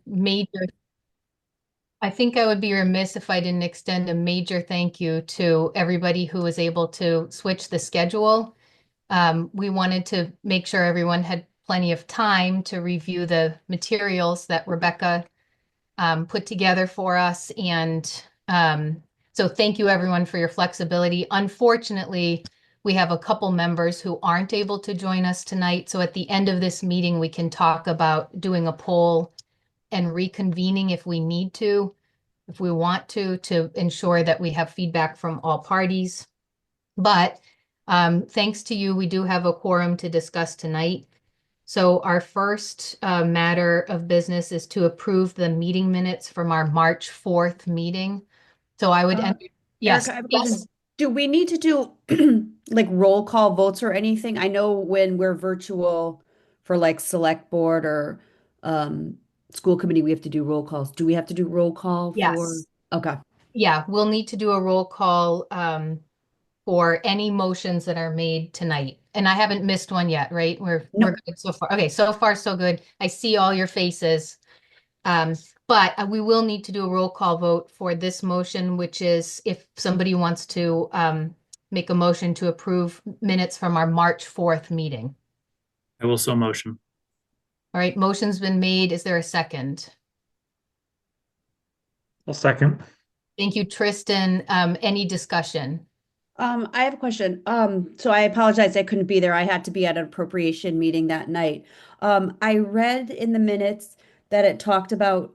major, I think I would be remiss if I didn't extend a major thank you to everybody who was able to switch the schedule. We wanted to make sure everyone had plenty of time to review the materials that Rebecca put together for us. And so thank you everyone for your flexibility. Unfortunately, we have a couple members who aren't able to join us tonight. So at the end of this meeting, we can talk about doing a poll and reconvening if we need to, if we want to ensure that we have feedback from all parties. But thanks to you, we do have a quorum to discuss tonight. So our first matter of business is to approve the meeting minutes from our March 4th meeting. So I would, Uh, yes, Erica, I have a yes, question. Do we need to do like roll call votes or anything? I know when we're virtual for like select board or um, school committee, we have to do roll calls. Do we have to do roll call for? yes. Okay. Yeah, we'll need to do a roll call for any motions that are made tonight. And I haven't missed one yet, right? We're Nope. good so far. Okay, so far so good. I see all your faces. Um, but we will need to do a roll call vote for this motion, which is if somebody wants to make a motion to approve minutes from our March 4th meeting. I will so motion. All right, motion's been made. Is there a second? I'll second. Thank you, Tristan. Any discussion? I have a question. So I apologize I couldn't be there. I had to be at an appropriation meeting that night. I read in the minutes that it talked about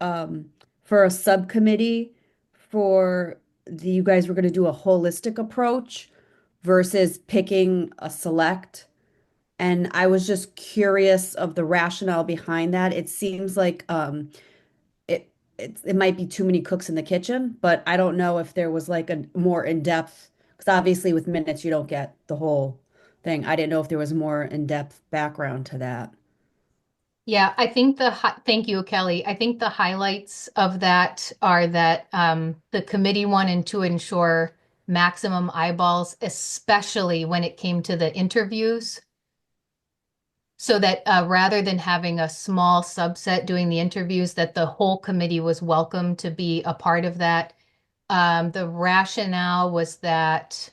for a subcommittee for you guys were going to do a holistic approach versus picking a select. And I was just curious of the rationale behind that. It seems like it might be too many cooks in the kitchen, but I don't know if there was like a more in-depth, because obviously with minutes you don't get the whole thing. I didn't know if there was more in-depth background to that. Yeah, I think thank you, Kelly. I think the highlights of that are that the committee wanted to ensure maximum eyeballs, especially when it came to the interviews. So that rather than having a small subset doing the interviews, that the whole committee was welcome to be a part of that. The rationale was that,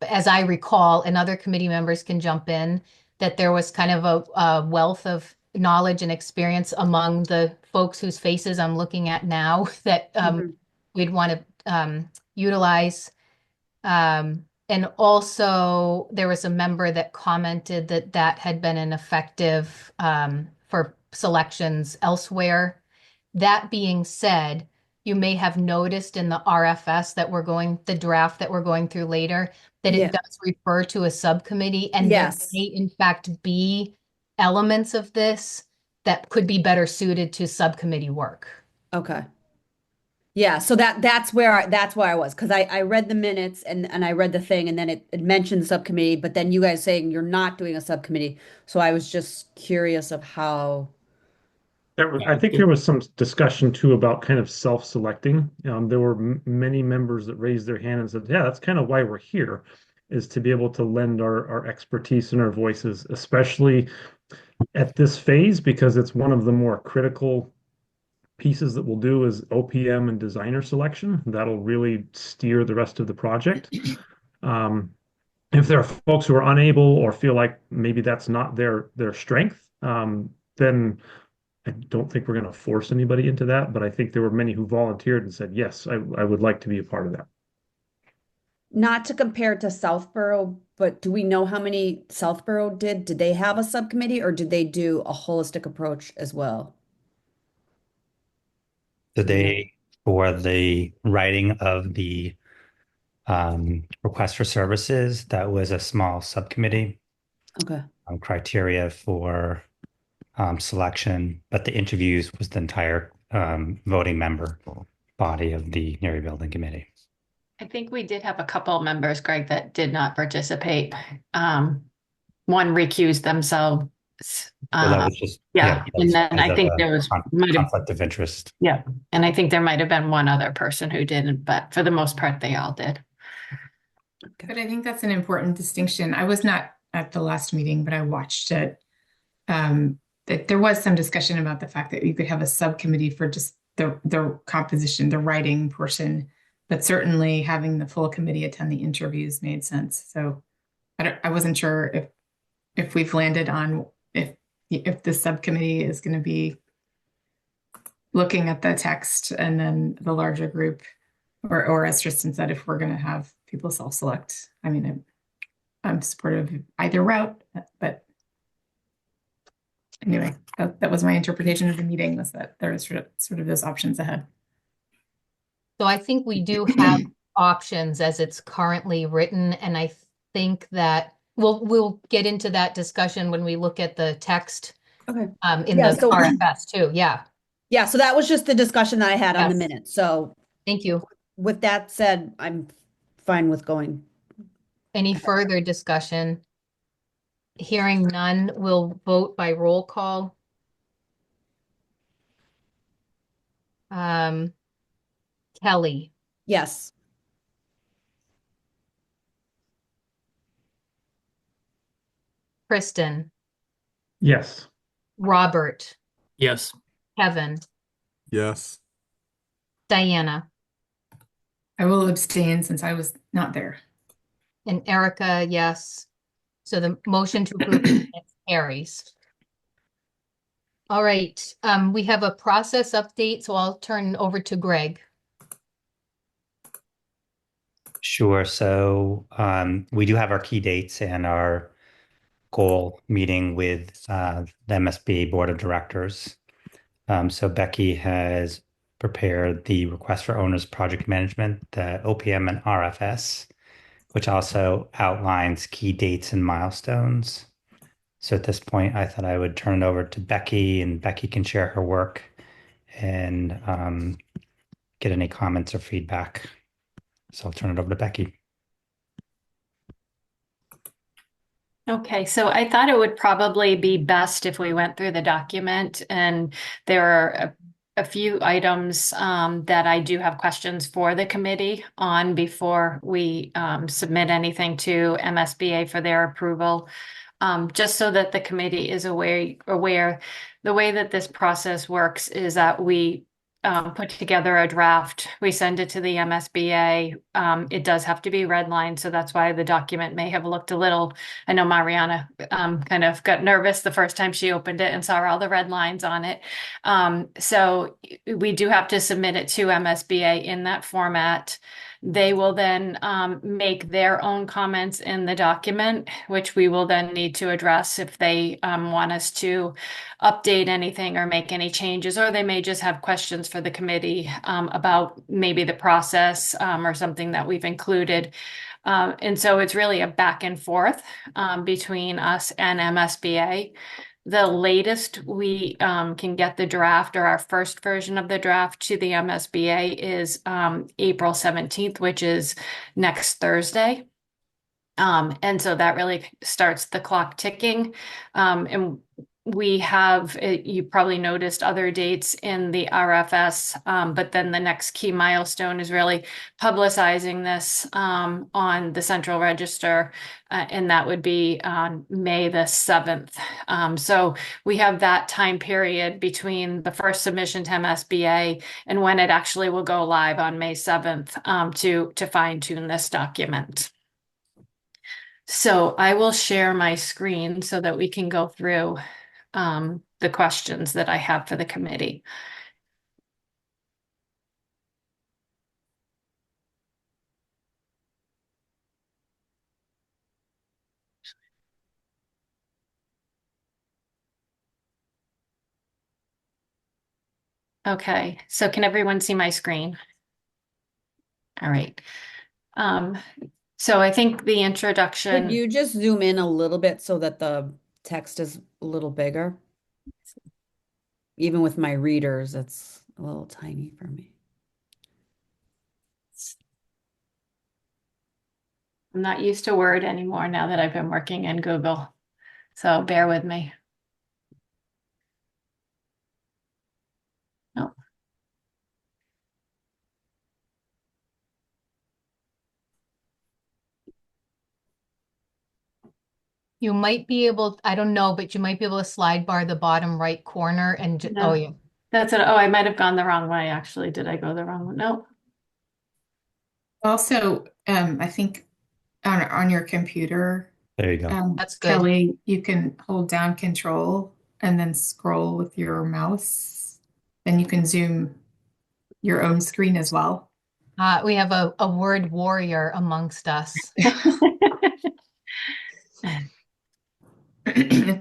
as I recall, and other committee members can jump in, that there was kind of a wealth of knowledge and experience among the folks whose faces I'm looking at now that Mhm. we'd want to utilize. And also, there was a member that commented that that had been an effective for selections elsewhere. That being said, you may have noticed in the RFS that the draft that we're going through later, that it Yeah. does refer to a subcommittee, and there may, Yes. in fact, be elements of this that could be better suited to subcommittee work. Okay. Yeah, so that's where I was because I read the minutes and I read the thing and then it mentioned the subcommittee, but then you guys saying you're not doing a subcommittee. So I was just curious of how. I think there was some discussion too about kind of self-selecting. There were many members that raised their hand and said, "Yeah, that's kind of why we're here, is to be able to lend our expertise and our voices, especially at this phase, because it's one of the more critical pieces that we'll do is OPM and designer selection. That'll really steer the rest of the project. Um, if there are folks who are unable or feel like maybe that's not their strength, then I don't think we're going to force anybody into that. But I think there were many who volunteered and said, yes, I would like to be a part of that. Not to compare to Southborough, but do we know how many Southborough did? Did they have a subcommittee or did they do a holistic approach as well? So Do we know? they, for the writing of the request for services, that was a small subcommittee Okay. criteria for selection, but the interviews was the entire voting member body of the Neary Building Committee. I think we did have a couple of members, Greg, that did not participate. One recused themselves. So that was just, yeah, Yeah, that and was then because I of think a there was might have conflict of interest. yeah, and I think there might have been one other person who didn't, but for the most part, they all did. But I think that's an important distinction. I was not at the last meeting, but I watched it. that there was some discussion about the fact that you could have a subcommittee for just the composition, the writing portion, but certainly having the full committee attend the interviews made sense. So I wasn't sure if we've landed on if the subcommittee is going to be looking at the text and then the larger group, or as Tristan said, if we're going to have people self-select. I mean, I'm supportive of either route, but anyway, that was my interpretation of the meeting, was that there was sort of those options ahead. So I think we do have options as it's currently written, and I think that we'll get into that discussion when we look at the text Okay. in Yeah, the so RFS too. Yeah, yeah, so that was just the discussion that I had on the Yes. minutes. So thank you. with that said, I'm fine with going. Any further discussion? Hearing none, we'll vote by roll call. Kelly, Yes. Kristen, Yes. Robert, Yes. Kevin, Yes. Diana, I will abstain since I was not there. and Erica, yes. So the motion to approve carries. All right, we have a process update, so I'll turn over to Greg. Sure. So we do have our key dates and our goal meeting with the MSBA Board of Directors. So Becky has prepared the request for owner's project management, the OPM and RFS, which also outlines key dates and milestones. So at this point, I thought I would turn it over to Becky, and Becky can share her work and get any comments or feedback. So I'll turn it over to Becky. Okay, so I thought it would probably be best if we went through the document, and there are a few items that I do have questions for the committee on before we submit anything to MSBA for their approval. Just so that the committee is aware, the way that this process works is that we put together a draft, we send it to the MSBA. It does have to be redlined, so that's why the document may have looked a little. I know Mariana kind of got nervous the first time she opened it and saw all the red lines on it. So we do have to submit it to MSBA in that format. They will then make their own comments in the document, which we will then need to address if they want us to update anything or make any changes, or they may just have questions for the committee about maybe the process or something that we've included. And so it's really a back and forth between us and MSBA. The latest we can get the draft, or our first version of the draft, to the MSBA is April 17th, which is next Thursday. And so that really starts the clock ticking. And we have, you probably noticed other dates in the RFS, but then the next key milestone is really publicizing this on the Central Register, and that would be on May the 7th. So we have that time period between the first submission to MSBA and when it actually will go live on May 7th to fine tune this document. So I will share my screen so that we can go through the questions that I have for the committee. Okay, so can everyone see my screen? All right. So I think the Could introduction. you just zoom in a little bit so that the text is a little bigger? Even with my readers, it's a little tiny for me. I'm not used to Word anymore now that I've been working in Google. So bear with me. Oh. You might be able, I don't know, but you might be able to slide bar the bottom right corner and, oh No. yeah. That's it. Oh, I might have gone the wrong way, actually. Did I go the wrong one? No. Also, I think on your computer, There you go. That's good. Kelly, you can hold down control and then scroll with your mouse. Then you can zoom your own screen as well. We have a word warrior amongst us.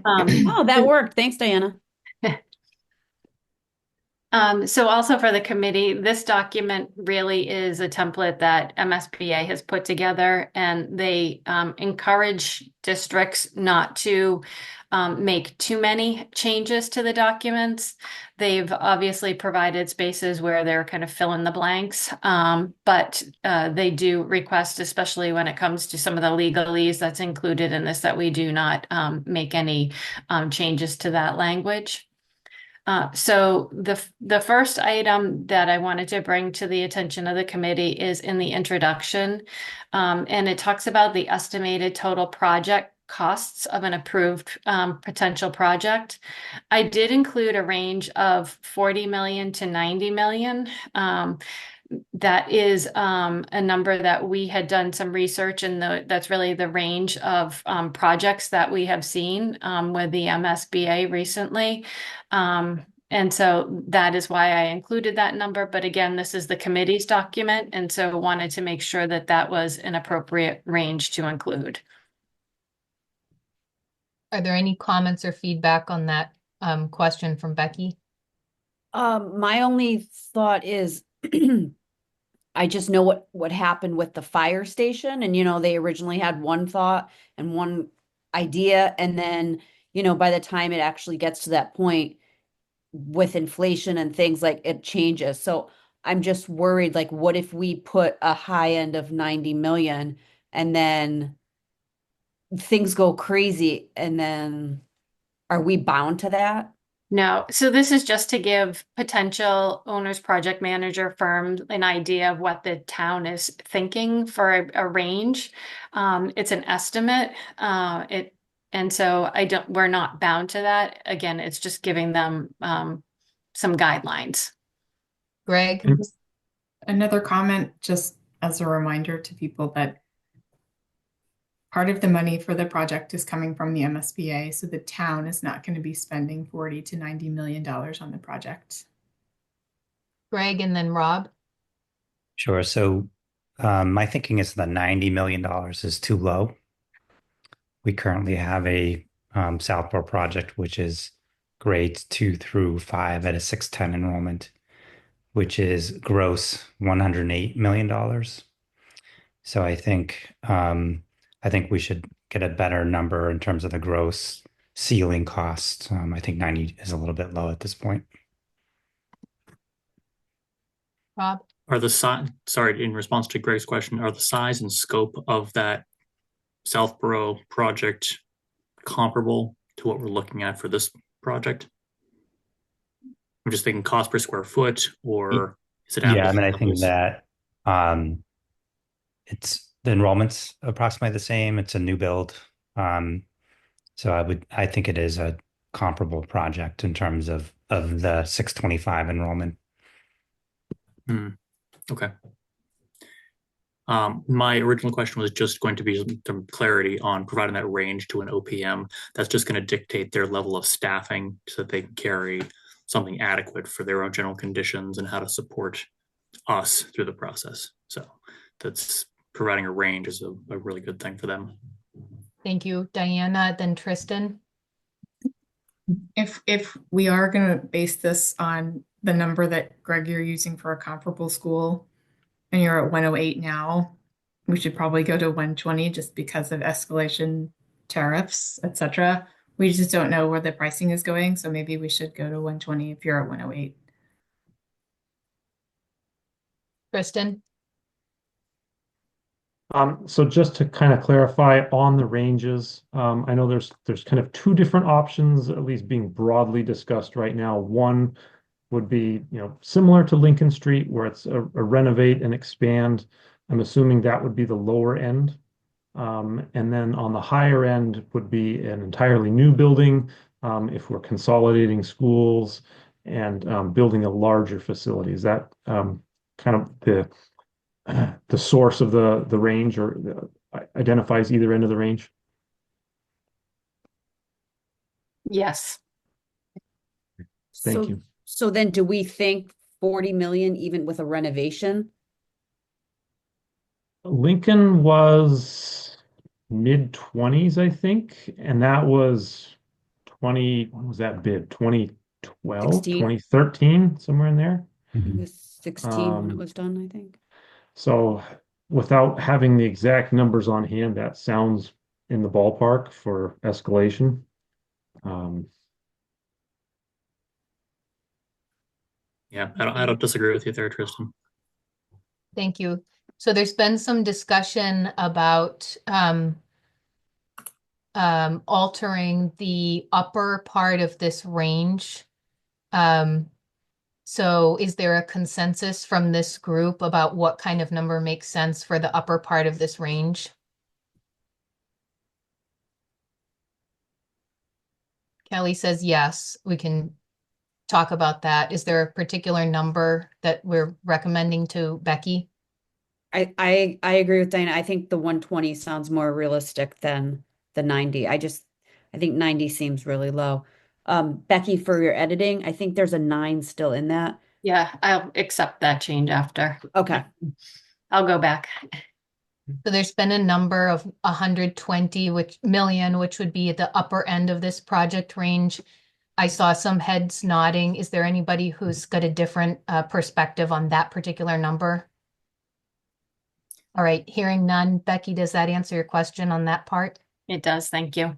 Oh, that worked. Thanks, Diana. So also for the committee, this document really is a template that MSBA has put together, and they encourage districts not to make too many changes to the documents. They've obviously provided spaces where they're kind of fill in the blanks, but they do request, especially when it comes to some of the legalese that's included in this, that we do not make any changes to that language. So the first item that I wanted to bring to the attention of the committee is in the introduction, and it talks about the estimated total project costs of an approved potential project. I did include a range of 40 million to 90 million. That is a number that we had done some research, and that's really the range of projects that we have seen with the MSBA recently. And so that is why I included that number. But again, this is the committee's document, and so wanted to make sure that that was an appropriate range to include. Are there any comments or feedback on that question from Becky? My only thought is I just know what happened with the fire station, and they originally had one thought and one idea, and then by the time it actually gets to that point with inflation and things, like, it changes. So I'm just worried, like, what if we put a high end of 90 million and then things go crazy, and then are we bound to that? No, so this is just to give potential owners, project manager firms an idea of what the town is thinking for a range. It's an estimate. And so we're not bound to that. Again, it's just giving them some guidelines. Greg? Another comment, just as a reminder to people, that part of the money for the project is coming from the MSBA, so the town is not going to be spending 40 to 90 million dollars on the project. Greg and then Rob? Sure. So my thinking is that $90 million is too low. We currently have a Southborough project, which is grades 2 through 5 at a 610 enrollment, which is gross $108 million. So I think we should get a better number in terms of the gross ceiling cost. I think 90 is a little bit low at this point. Rob? Are the size, sorry, in response to Greg's question, are the size and scope of that Southborough project comparable to what we're looking at for this project? I'm just thinking cost per square foot, or is it Yeah, apples I mean, to I think apples? that it's the enrollment's approximately the same. It's a new build. So I think it is a comparable project in terms of the 625 enrollment. Okay. My original question was just going to be some clarity on providing that range to an OPM. That's just going to dictate their level of staffing so that they can carry something adequate for their own general conditions and how to support us through the process. So that's providing a range is a really good thing for them. Thank you, Diana. Then Tristan? If we are going to base this on the number that Greg you're using for a comparable school, and you're at 108 now, we should probably go to 120 just because of escalation, tariffs, etc. We just don't know where the pricing is going, so maybe we should go to 120 if you're at 108. Tristan? So just to kind of clarify on the ranges, I know there's kind of two different options, at least being broadly discussed right now. One would be, similar to Lincoln Street, where it's a renovate and expand. I'm assuming that would be the lower end. And then on the higher end would be an entirely new building, if we're consolidating schools and building a larger facility. Is that kind of the source of the range, or identifies either end of the range? Yes. Thank So, you. so then do we think 40 million even with a renovation? Lincoln was mid 20s, I think, and that was 20, when was that bid? 2012, 16? 2013, somewhere in there. It was 16 when it Um, was done, I think. so without having the exact numbers on hand, that sounds in the ballpark for escalation. Um, Yeah, I don't disagree with you there, Tristan. Thank you. So there's been some discussion about altering the upper part of this range. So is there a consensus from this group about what kind of number makes sense for the upper part of this range? Kelly says yes, we can talk about that. Is there a particular number that we're recommending to Becky? I agree with Diana. I think the 120 sounds more realistic than the 90. I think 90 seems really low. Becky, for your editing, I think there's a 9 still in that. Yeah, I'll accept that change after. Okay. I'll go back. So there's been a number of 120 million, which would be at the upper end of this project range. I saw some heads nodding. Is there anybody who's got a different perspective on that particular number? All right, hearing none. Becky, does that answer your question on that part? It does, thank you.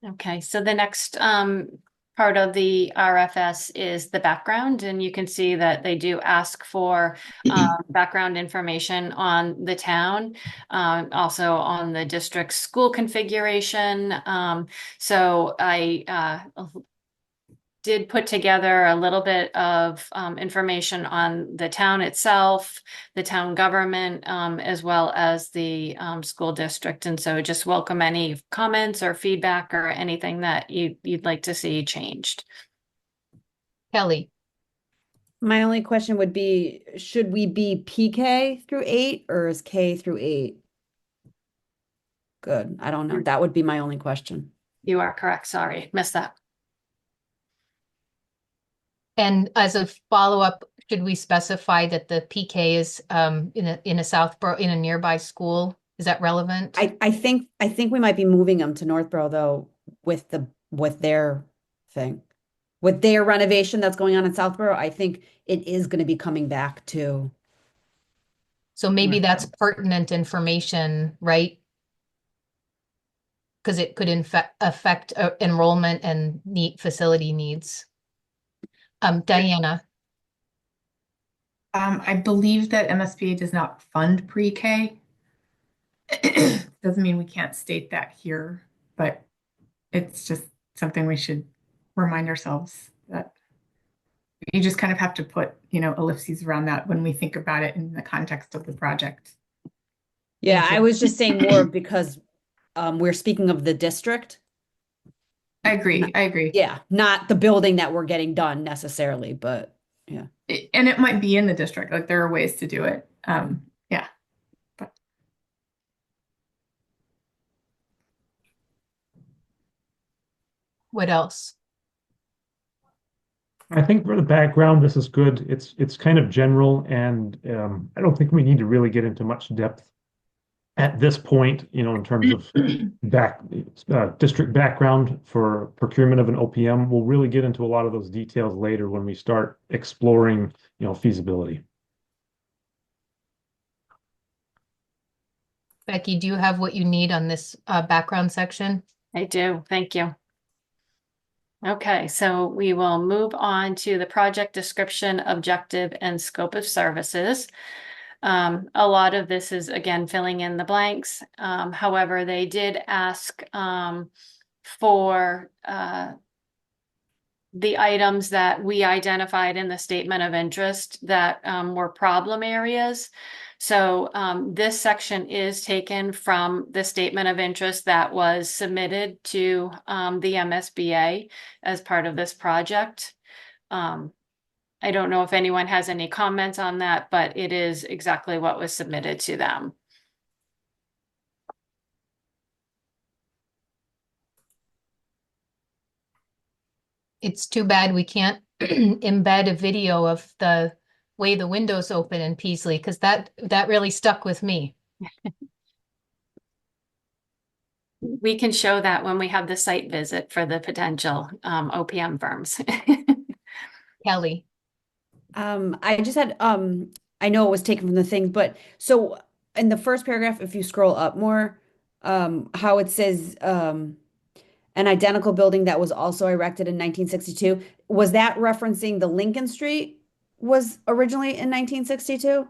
Okay, so the next part of the RFS is the background, and you can see that they do ask for background information on the town, also on the district school configuration. So I did put together a little bit of information on the town itself, the town government, as well as the school district. And so just welcome any comments or feedback or anything that you'd like to see changed. Kelly, My only question would be, should we be PK through 8 or is K through 8? Good. I don't know. That would be my only question. You are correct. Sorry, missed that. and as a follow-up, should we specify that the PK is in a Southborough, in a nearby school? Is that relevant? I think we might be moving them to Northborough though with their thing. With their renovation that's going on in Southborough, I think it is going to be coming back to So maybe that's pertinent information, right? Because it could affect enrollment and facility needs. Diana, I believe that MSBA does not fund pre-K. Doesn't mean we can't state that here, but it's just something we should remind ourselves that you just kind of have to put, ellipses around that when we think about it in the context of the project. Yeah, Thank you. I was just saying more because we're speaking of the district. I agree. Yeah, not the building that we're getting done necessarily, but yeah. And it might be in the district. Like there are ways to do it. Yeah. But what else? I think for the background, this is good. It's kind of general, and I don't think we need to really get into much depth at this point, in terms of district background for procurement of an OPM. We'll really get into a lot of those details later when we start exploring, feasibility. Becky, do you have what you need on this background section? I do, thank you. Okay, so we will move on to the project description, objective, and scope of services. A lot of this is, again, filling in the blanks. However, they did ask for the items that we identified in the statement of interest that were problem areas. So this section is taken from the statement of interest that was submitted to the MSBA as part of this project. I don't know if anyone has any comments on that, but it is exactly what was submitted to them. It's too bad we can't embed a video of the way the windows open in Peaslee, because that really stuck with me. We can show that when we have the site visit for the potential OPM firms. Kelly. I just had, I know it was taken from the thing, but so in the first paragraph, if you scroll up more, how it says, an identical building that was also erected in 1962, was that referencing the Lincoln Street was originally in 1962?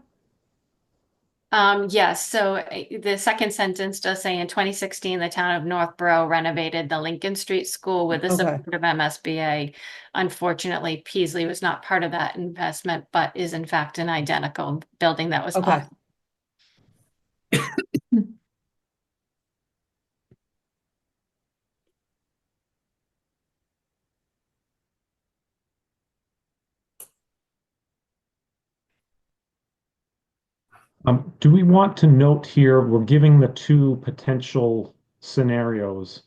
Yes, so the second sentence does say in 2016, the town of Northborough renovated the Lincoln Street School with the Okay. support of MSBA. Unfortunately, Peaslee was not part of that investment, but is in fact an identical building that was Okay. Do we want to note here, we're giving the two potential scenarios.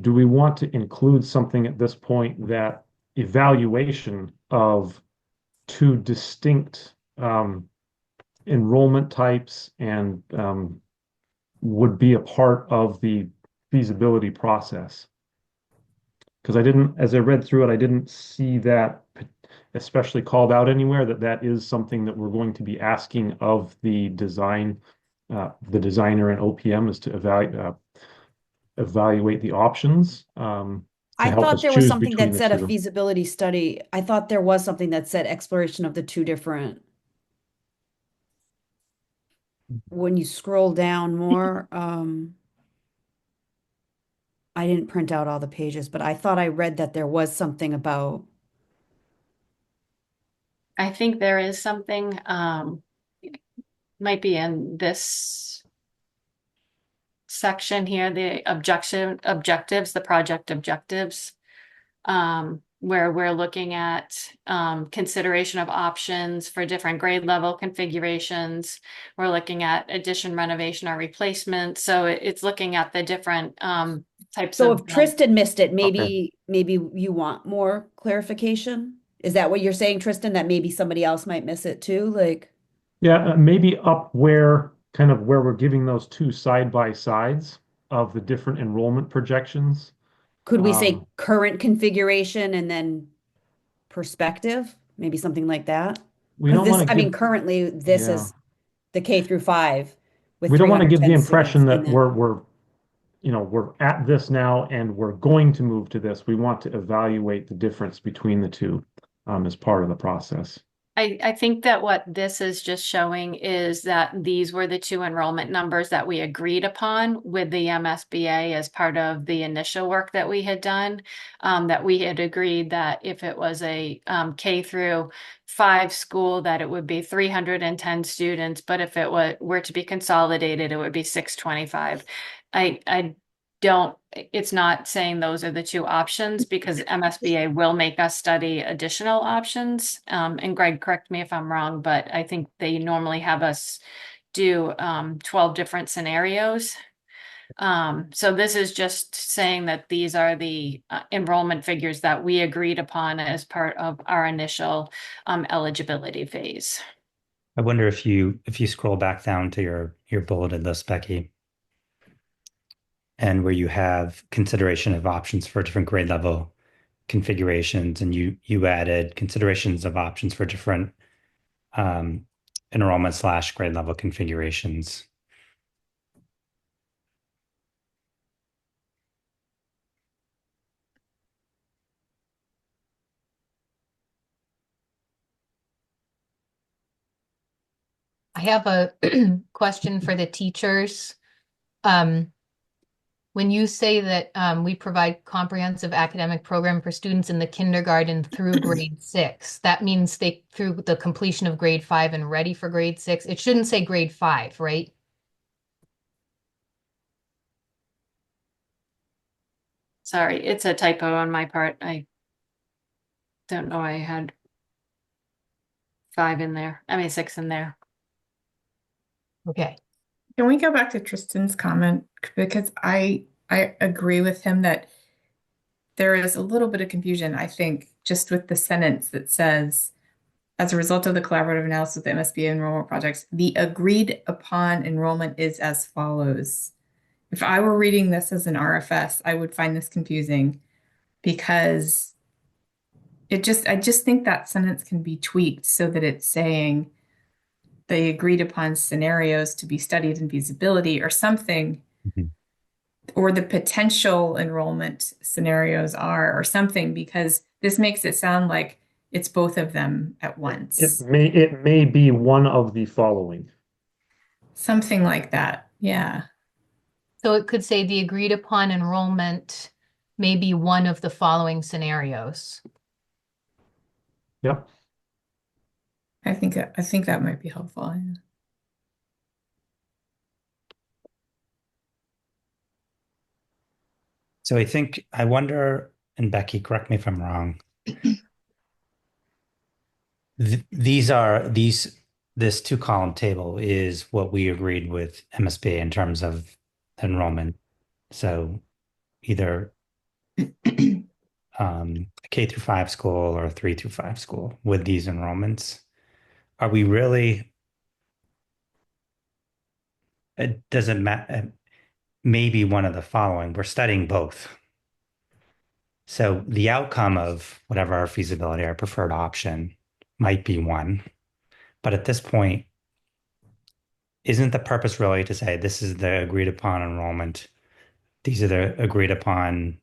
Do we want to include something at this point that evaluation of two distinct enrollment types and would be a part of the feasibility process? Because I didn't, as I read through it, I didn't see that especially called out anywhere that that is something that we're going to be asking of the designer and OPM is to evaluate the options to I help thought us there was choose something between that the said a two. feasibility study. I thought there was something that said exploration of the two different. When you scroll down more, I didn't print out all the pages, but I thought I read that there was something about. I think there is something, might be in this section here, the objectives, the project objectives, where we're looking at consideration of options for different grade level configurations. We're looking at addition, renovation, or replacement. So it's looking at the different types So of. if Tristan missed it, Okay. maybe you want more clarification? Is that what you're saying, Tristan, that maybe somebody else might miss it too? Like, Yeah, maybe up where kind of where we're giving those two side by sides of the different enrollment projections. could we say Um, current configuration and then perspective? Maybe something like that? we Because don't want this, to I mean, give, currently this yeah, is the K through 5 with we don't want to give the 310 impression students. that And then, we're at this now and we're going to move to this. We want to evaluate the difference between the two as part of the process. I think that what this is just showing is that these were the two enrollment numbers that we agreed upon with the MSBA as part of the initial work that we had done. That we had agreed that if it was a K-5 school, that it would be 310 students, but if it were to be consolidated, it would be 625. I don't, it's not saying those are the two options because MSBA will make us study additional options. And Greg, correct me if I'm wrong, but I think they normally have us do 12 different scenarios. So this is just saying that these are the enrollment figures that we agreed upon as part of our initial eligibility phase. I wonder if you scroll back down to your bulleted list, Becky, and where you have consideration of options for different grade level configurations, and you added considerations of options for different um, enrollment / grade level configurations. I have a question for the teachers. Um, when you say that we provide comprehensive academic program for students in the kindergarten through grade 6, that means they through the completion of grade 5 and ready for grade 6. It shouldn't say grade 5, right? Sorry, it's a typo on my part. I don't know I had 5 in there. I mean 6 in there. Okay. Can we go back to Tristan's comment? Because I agree with him that there is a little bit of confusion, I think, just with the sentence that says, as a result of the collaborative analysis of the MSBA enrollment projects, the agreed upon enrollment is as follows. If I were reading this as an RFS, I would find this confusing because I just think that sentence can be tweaked so that it's saying the agreed upon scenarios to be studied in feasibility or something, Mhm. or the potential enrollment scenarios are, or something, because this makes it sound like it's both of them at once. It may be one of the following. Something like that. Yeah. So it could say the agreed upon enrollment may be one of the following scenarios. Yep. I think that might be helpful. Yeah. So I wonder, and Becky, correct me if I'm wrong. This 2-column table is what we agreed with MSB in terms of enrollment. So either a K through 5 school or a 3 through 5 school with these enrollments. Are we really? It doesn't matter. Maybe one of the following. We're studying both. So the outcome of whatever our feasibility, our preferred option might be one. But at this point, isn't the purpose really to say this is the agreed upon enrollment? These are the agreed upon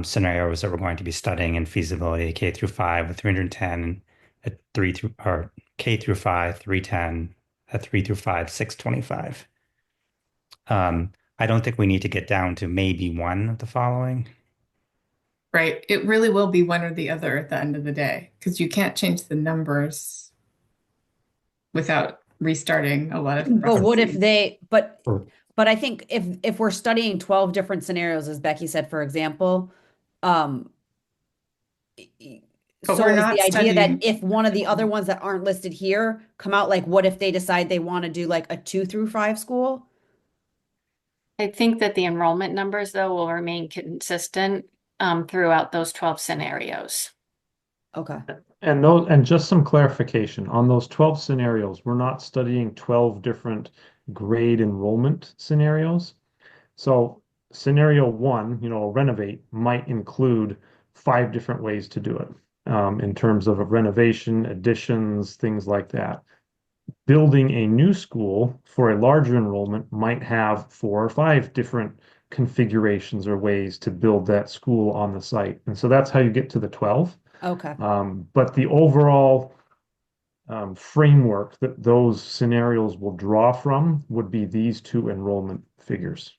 scenarios that we're going to be studying in feasibility K through 5 with 310, at 3 through or K through 5, 310, at 3 through 5, 625. I don't think we need to get down to maybe one of the following. Right. It really will be one or the other at the end of the day, because you can't change the numbers without restarting a lot of But what if processes. they, Or- but I think if we're studying 12 different scenarios, as Becky said, for example, um, But so we're is not the idea that studying if one of the other ones that aren't listed here come out, like what if they decide they want to do like a 2 through 5 school? I think that the enrollment numbers, though, will remain consistent throughout those 12 scenarios. Okay. And just some clarification on those 12 scenarios, we're not studying 12 different grade enrollment scenarios. So scenario one, renovate might include 5 different ways to do it in terms of a renovation, additions, things like that. Building a new school for a larger enrollment might have 4 or 5 different configurations or ways to build that school on the site. And so that's how you get to the 12. Okay. But the overall framework that those scenarios will draw from would be these 2 enrollment figures.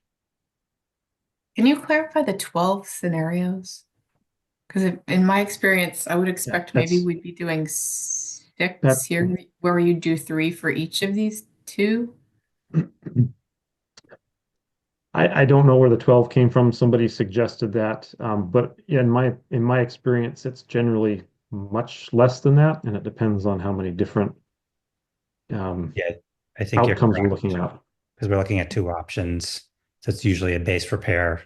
Can you clarify the 12 scenarios? Because in my experience, I would expect maybe that's- we'd be doing 6 That here, where you do 3 for each of these 2. I don't know where the 12 came from. Somebody suggested that, but in my experience, it's generally much less than that, and it depends on how many different Yeah, I think you're outcomes we're correct looking at. because we're looking at 2 options. So it's usually a base repair,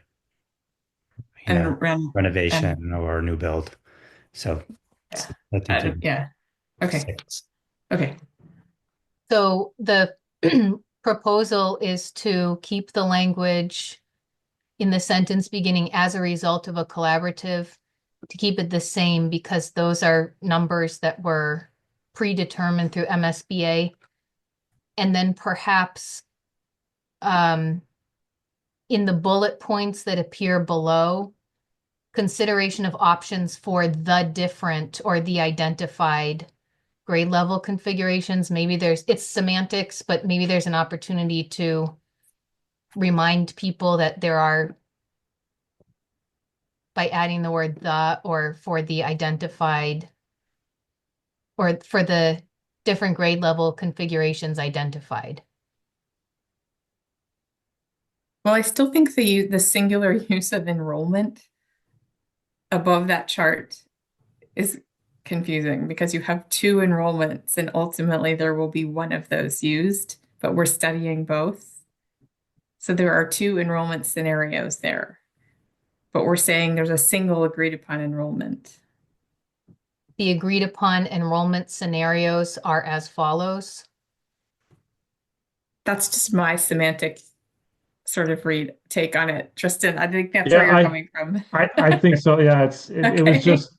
And and renovation or new build. So yeah. I think you're Yeah. Okay. 6. Okay. So the proposal is to keep the language in the sentence beginning as a result of a collaborative, to keep it the same because those are numbers that were predetermined through MSBA. And then perhaps in the bullet points that appear below, consideration of options for the different or the identified grade level configurations. Maybe it's semantics, but maybe there's an opportunity to remind people that there are, by adding the word the or for the identified, or for the different grade level configurations identified. Well, I still think the singular use of enrollment above that chart is confusing because you have two enrollments and ultimately there will be one of those used, but we're studying both. So there are two enrollment scenarios there, but we're saying there's a single agreed upon enrollment. The agreed upon enrollment scenarios are as follows. That's just my semantic sort of take on it. Tristan, I think that's Yeah, where you're coming from. I think so. Yeah, it was Okay. just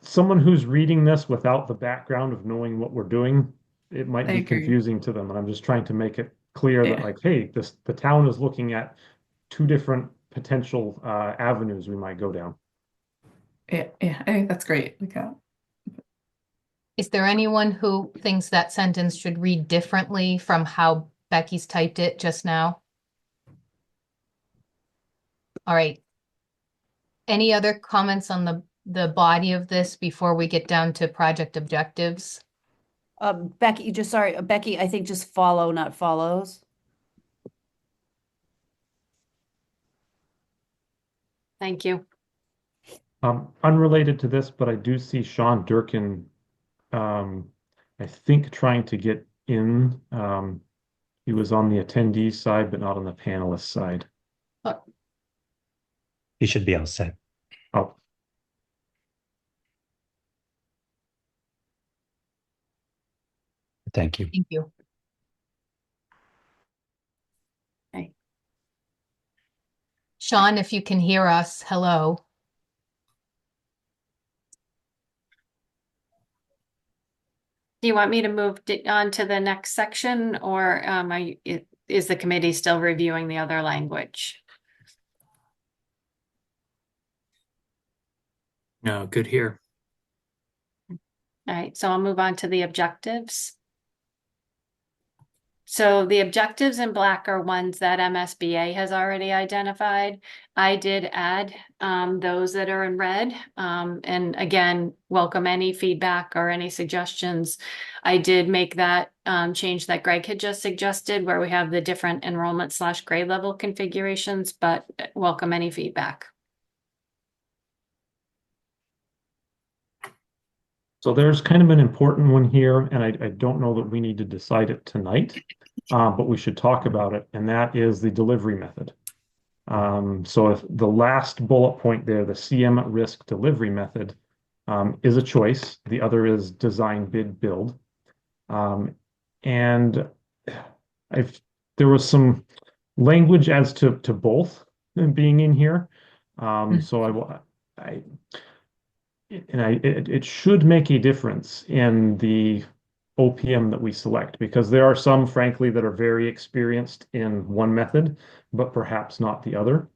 someone who's reading this without the background of knowing what we're doing, it might I be agree. confusing to them. And I'm just trying to make it clear that Yeah. like, hey, the town is looking at two different potential avenues we might go down. Yeah, I think that's great. Is there anyone who thinks that sentence should read differently from how Becky's typed it just now? All right. Any other comments on the body of this before we get down to project objectives? Becky, Becky, I think just follow, not follows. Thank you. Unrelated to this, but I do see Sean Durkin, I think trying to get in. He was on the attendee side, but not on the panelist side. You should be all set. Oh, Thank you. Thank you. Okay. Sean, if you can hear us, hello. Do you want me to move on to the next section, or is the committee still reviewing the other language? No, good here. All right, so I'll move on to the objectives. So the objectives in black are ones that MSBA has already identified. I did add those that are in red. And again, welcome any feedback or any suggestions. I did make that change that Greg had just suggested, where we have the different enrollment / grade level configurations, but welcome any feedback. so there's kind of an important one here, and I don't know that we need to decide it tonight, but we should talk about it, and that is the delivery method. So if the last bullet point there, the CM at risk delivery method, is a choice. The other is design, bid, build. And I've there was some language as to both being in here. So I it should make a difference in the OPM that we select because there are some, frankly, that are very experienced in one method, but perhaps not the other.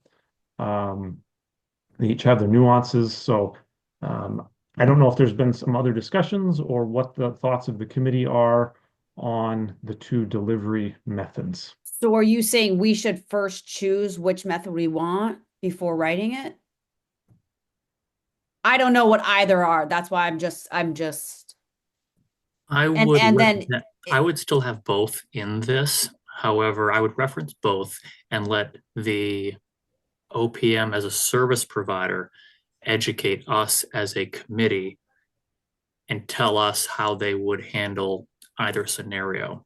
They each have their nuances. So I don't know if there's been some other discussions or what the thoughts of the committee are on the two delivery methods. So are you saying we should first choose which method we want before writing it? I don't know what either are. That's why I'm just I and would then I would still have both in this. However, I would reference both and let the OPM as a service provider educate us as a committee and tell us how they would handle either scenario.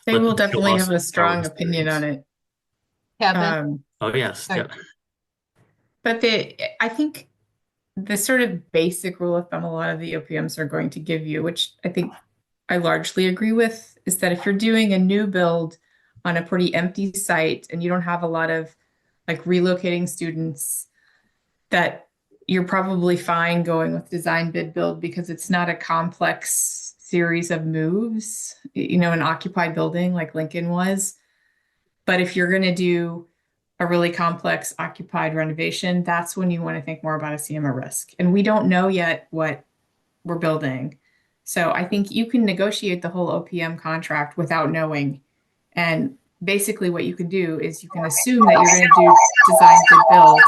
They Let will them show definitely us have a strong our opinion on experience. it. Kevin? Oh, yes. Sorry. Yeah. But I think the sort of basic rule of thumb a lot of the OPMs are going to give you, which I think I largely agree with, is that if you're doing a new build on a pretty empty site and you don't have a lot of like relocating students, that you're probably fine going with design bid build because it's not a complex series of moves, an occupied building like Lincoln was. But if you're going to do a really complex occupied renovation, that's when you want to think more about a CMA risk. And we don't know yet what we're building. So I think you can negotiate the whole OPM contract without knowing. And basically what you can do is you can assume that you're going to do design bid build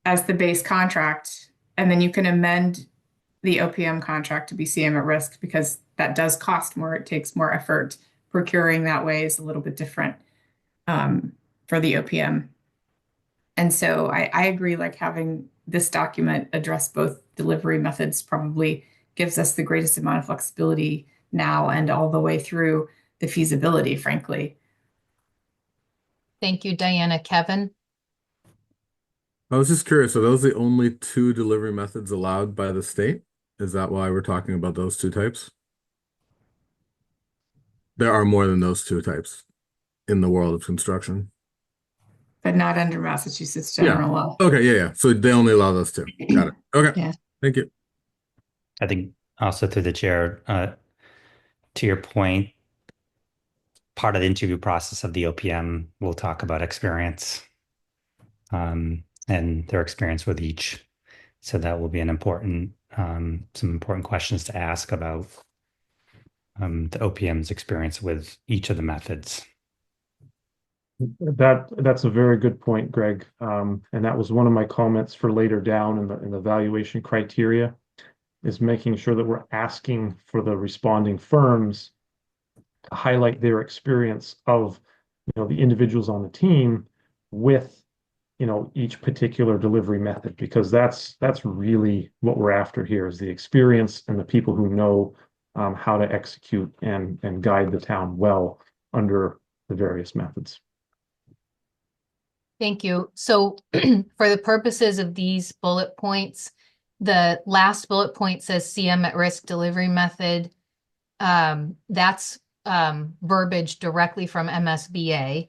as the base contract, and then you can amend the OPM contract to be CM at risk because that does cost more. It takes more effort. Procuring that way is a little bit different for the OPM. And so I agree, like having this document address both delivery methods probably gives us the greatest amount of flexibility now and all the way through the feasibility, frankly. Thank you, Diana. Kevin? I was just curious, are those the only two delivery methods allowed by the state? Is that why we're talking about those two types? There are more than those two types in the world of construction. But not under Massachusetts Yeah. general law. Okay, yeah. So they only allow those two. Got it. Okay. Yeah. Thank you. I think also through the chair, to your point, part of the interview process of the OPM will talk about experience and their experience with each. So that will be an important, some important questions to ask about the OPM's experience with each of the methods. That's a very good point, Greg. And that was one of my comments for later down in the evaluation criteria, is making sure that we're asking for the responding firms to highlight their experience of, the individuals on the team with, each particular delivery method, because that's really what we're after here is the experience and the people who know how to execute and guide the town well under the various methods. Thank you. So for the purposes of these bullet points, the last bullet point says CM at risk delivery method. That's verbiage directly from MSBA.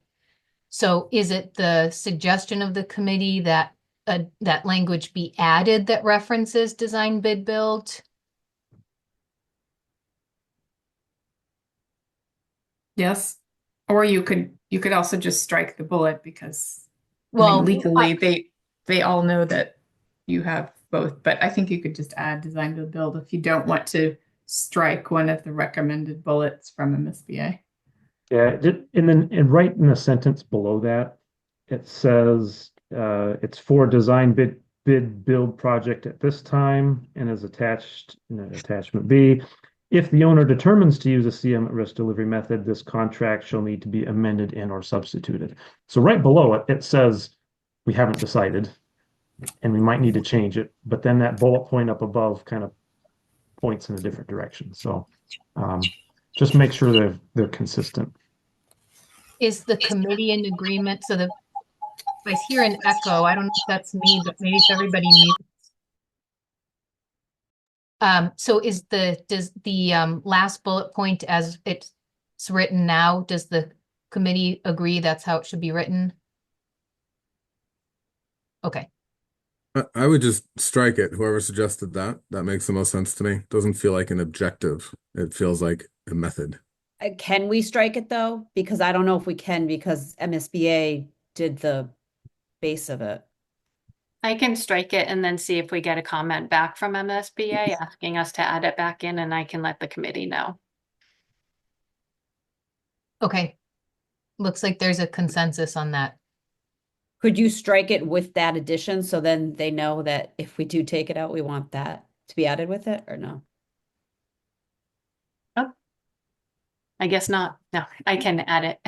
So is it the suggestion of the committee that that language be added that references design bid build? Yes. Or you could also just strike the bullet because Well, legally they all know that you have both, but I think you could just add design build build if you don't want to strike one of the recommended bullets from MSBA. Yeah, and right in the sentence below that, it says it's for design bid build project at this time and is attached in attachment B. If the owner determines to use a CM at risk delivery method, this contract shall need to be amended and or substituted. So right below it, it says we haven't decided and we might need to change it, but then that bullet point up above kind of points in a different direction. So just make sure they're consistent. is the committee in agreement? So I hear an echo. I don't know if that's me, but maybe if everybody mute. So does the last bullet point as it's written now, does the committee agree that's how it should be written? Okay. I would just strike it. Whoever suggested that, that makes the most sense to me. Doesn't feel like an objective. It feels like a method. Can we strike it though? Because I don't know if we can because MSBA did the base of it. I can strike it and then see if we get a comment back from MSBA asking us to add it back in, and I can let the committee know. Okay. Looks like there's a consensus on that. Could you strike it with that addition so then they know that if we do take it out, we want that to be added with it or no? Oh, I guess not. No, I can add it.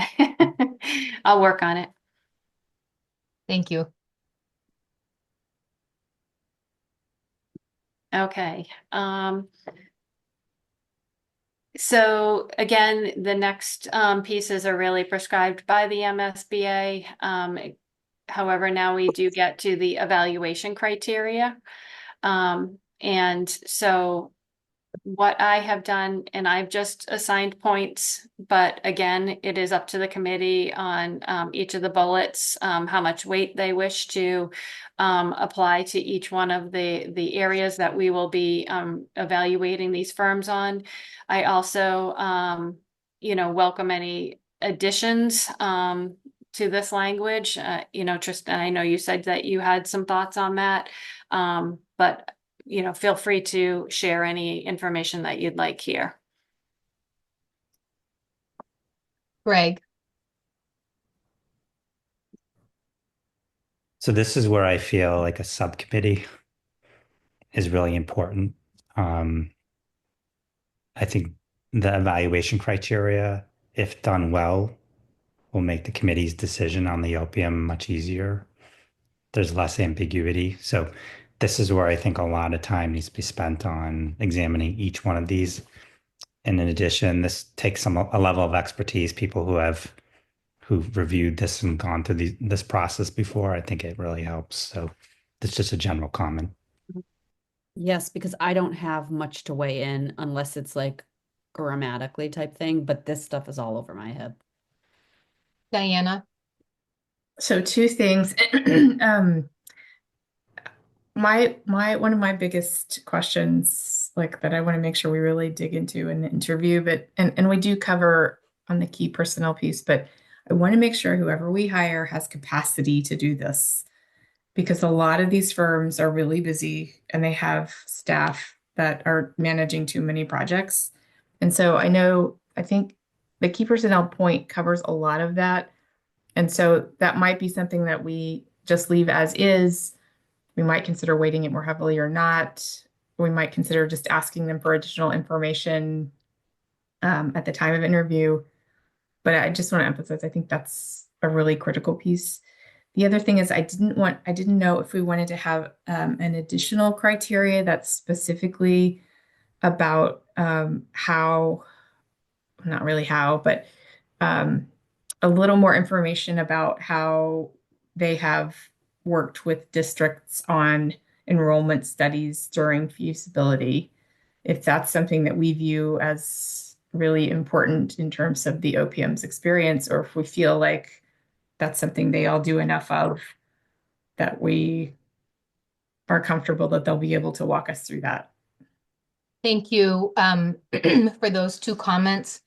I'll work on it. Thank you. Okay. So again, the next pieces are really prescribed by the MSBA. However, now we do get to the evaluation criteria. And so what I have done, and I've just assigned points, but again, it is up to the committee on each of the bullets, how much weight they wish to apply to each one of the areas that we will be evaluating these firms on. I also, welcome any additions to this language. Tristan, I know you said that you had some thoughts on that, but feel free to share any information that you'd like here. Greg? So this is where I feel like a subcommittee is really important. Um, I think the evaluation criteria, if done well, will make the committee's decision on the OPM much easier. There's less ambiguity. So this is where I think a lot of time needs to be spent on examining each one of these. And in addition, this takes a level of expertise, people who've reviewed this and gone through this process before. I think it really helps. So it's just a general comment. Yes, because I don't have much to weigh in unless it's like grammatically type thing, but this stuff is all over my head. Diana? So two things. My one of my biggest questions, like that I want to make sure we really dig into in the interview, but and we do cover on the key personnel piece, but I want to make sure whoever we hire has capacity to do this, because a lot of these firms are really busy and they have staff that are managing too many projects. And so I think the key personnel point covers a lot of that. And so that might be something that we just leave as is. We might consider weighting it more heavily or not. We might consider just asking them for additional information at the time of interview. But I just want to emphasize, I think that's a really critical piece. The other thing is I didn't know if we wanted to have an additional criteria that's specifically about how, not really how, but um, a little more information about how they have worked with districts on enrollment studies during feasibility, if that's something that we view as really important in terms of the OPM's experience, or if we feel like that's something they all do enough of that we are comfortable that they'll be able to walk us through that. Thank you for those two comments.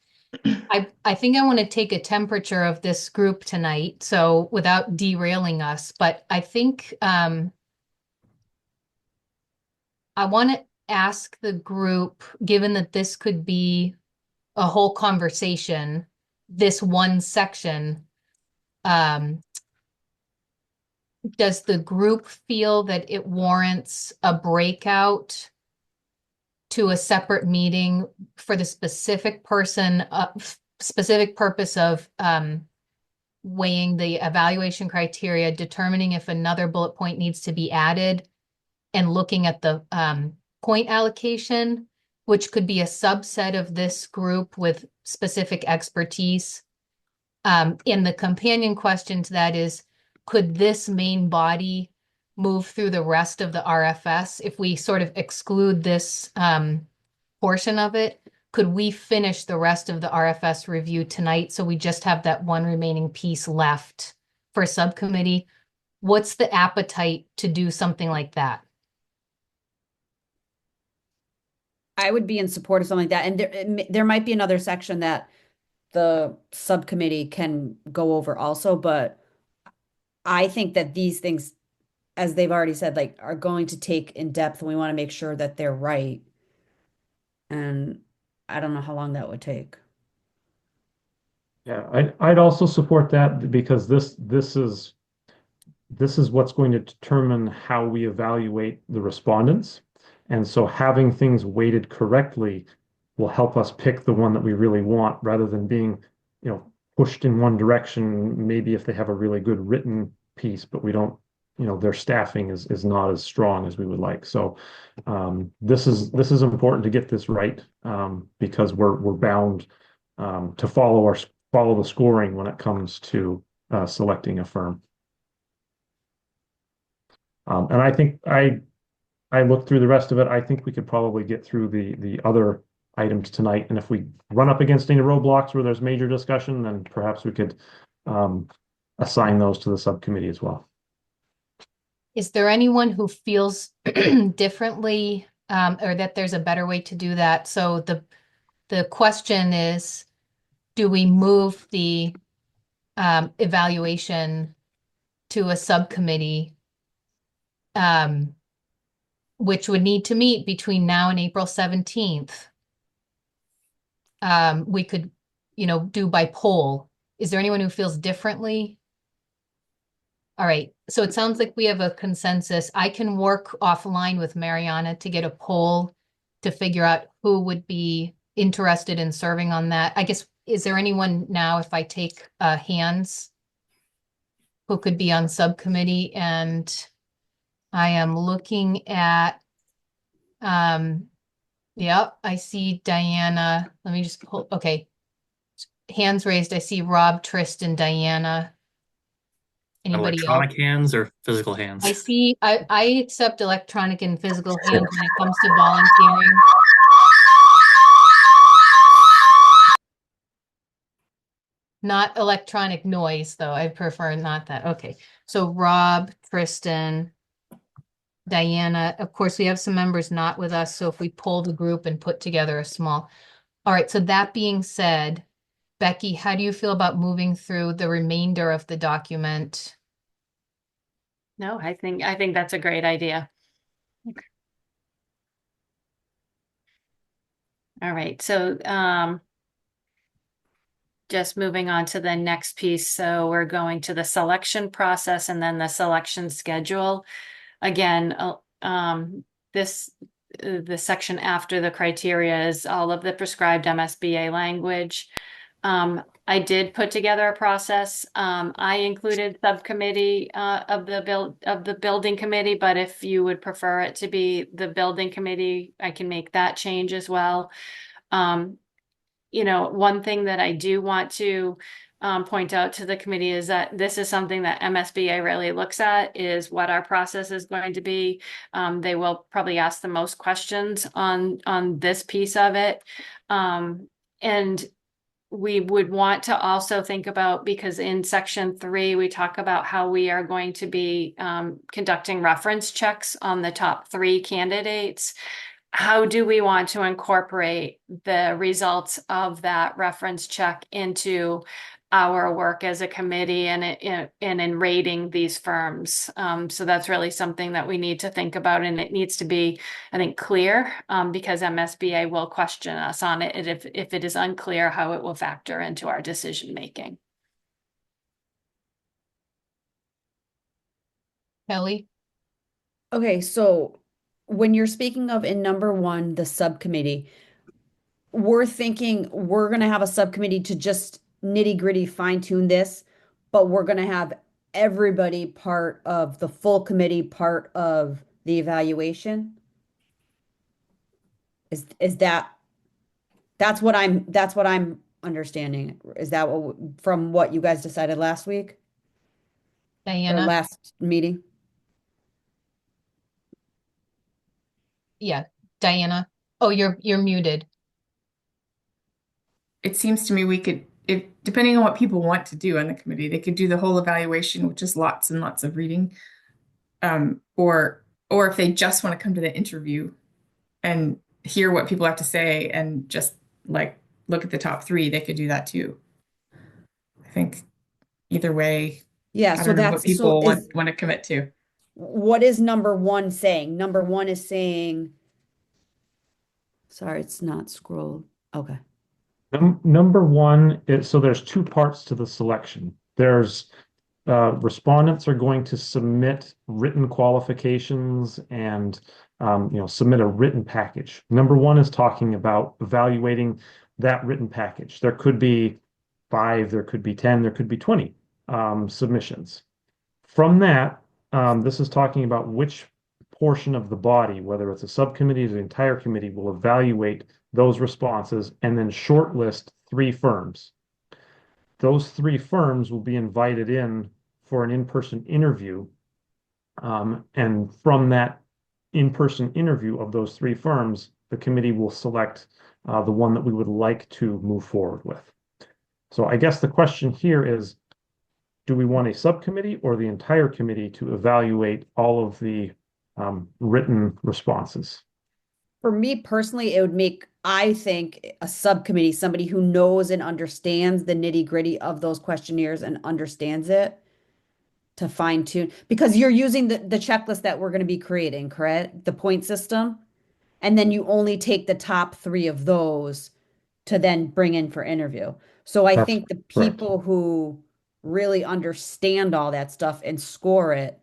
I think I want to take a temperature of this group tonight, so without derailing us, but I think I want to ask the group, given that this could be a whole conversation, this one section, does the group feel that it warrants a breakout to a separate meeting for the specific specific purpose of weighing the evaluation criteria, determining if another bullet point needs to be added, and looking at the point allocation, which could be a subset of this group with specific expertise. And the companion question to that is, could this main body move through the rest of the RFS? If we sort of exclude this portion of it, could we finish the rest of the RFS review tonight so we just have that one remaining piece left for subcommittee? What's the appetite to do something like that? I would be in support of something like that. And there might be another section that the subcommittee can go over also, but I think that these things, as they've already said, like are going to take in depth, and we want to make sure that they're right. And I don't know how long that would take. Yeah, I'd also support that because this is what's going to determine how we evaluate the respondents. And so having things weighted correctly will help us pick the one that we really want rather than being, pushed in one direction, maybe if they have a really good written piece, but we don't, their staffing is not as strong as we would like. So this is important to get this right because we're bound to follow the scoring when it comes to selecting a firm. And I think I looked through the rest of it. I think we could probably get through the other items tonight. And if we run up against any roadblocks where there's major discussion, then perhaps we could assign those to the subcommittee as well. Is there anyone who feels differently or that there's a better way to do that? So the question is, do we move the evaluation to a subcommittee, which would need to meet between now and April 17th? We could, do by poll. Is there anyone who feels differently? All right, so it sounds like we have a consensus. I can work offline with Mariana to get a poll to figure out who would be interested in serving on that. I guess, is there anyone now, if I take hands, who could be on subcommittee? And I am looking at, yep, I see Diana. Let me just pull, okay. Hands raised. I see Rob, Tristan, Diana. Anybody else? Electronic hands or physical hands? I accept electronic and physical hands when it comes to volunteering. Not electronic noise, though. I prefer not that. Okay. So Rob, Tristan, Diana. Of course, we have some members not with us. So if we pull the group and put together a small. All right. So that being said, Becky, how do you feel about moving through the remainder of the document? No, I think that's a great idea. All right, so just moving on to the next piece. So we're going to the selection process and then the selection schedule. Again, this the section after the criteria is all of the prescribed MSBA language. I did put together a process. I included subcommittee of the building committee, but if you would prefer it to be the building committee, I can make that change as well. One thing that I do want to point out to the committee is that this is something that MSBA really looks at, is what our process is going to be. They will probably ask the most questions on this piece of it. And we would want to also think about, because in section 3, we talk about how we are going to be conducting reference checks on the top 3 candidates. How do we want to incorporate the results of that reference check into our work as a committee and in rating these firms? So that's really something that we need to think about, and it needs to be, I think, clear, because MSBA will question us on it if it is unclear how it will factor into our decision making. Kelly? Okay, so when you're speaking of in number 1, the subcommittee, we're thinking we're going to have a subcommittee to just nitty gritty fine tune this, but we're going to have everybody part of the full committee, part of the evaluation. Is that's what I'm understanding. Is that from what you guys decided last week or Diana? last meeting? Yeah, Diana. Oh, you're muted. It seems to me we could, if depending on what people want to do on the committee, they could do the whole evaluation, which is lots and lots of reading. Or if they just want to come to the interview and hear what people have to say and just like look at the top 3, they could do that too. I think either way, Yeah, I so don't know what that's people want to commit to. what is number 1 saying? Number 1 is saying, sorry, it's not scrolled. Okay. Number 1 is, so there's 2 parts to the selection. There's respondents are going to submit written qualifications and submit a written package. Number 1 is talking about evaluating that written package. There could be 5, there could be 10, there could be 20 submissions. From that, this is talking about which portion of the body, whether it's a subcommittee or the entire committee, will evaluate those responses and then shortlist 3 firms. Those 3 firms will be invited in for an in-person interview. And from that in-person interview of those 3 firms, the committee will select the one that we would like to move forward with. So I guess the question here is, do we want a subcommittee or the entire committee to evaluate all of the written responses? For me personally, it would make, I think, a subcommittee, somebody who knows and understands the nitty-gritty of those questionnaires and understands it to fine tune, because you're using the checklist that we're going to be creating, correct? The point system. And then you only take the top 3 of those to then bring in for interview. So I That's think the correct. people who really understand all that stuff and score it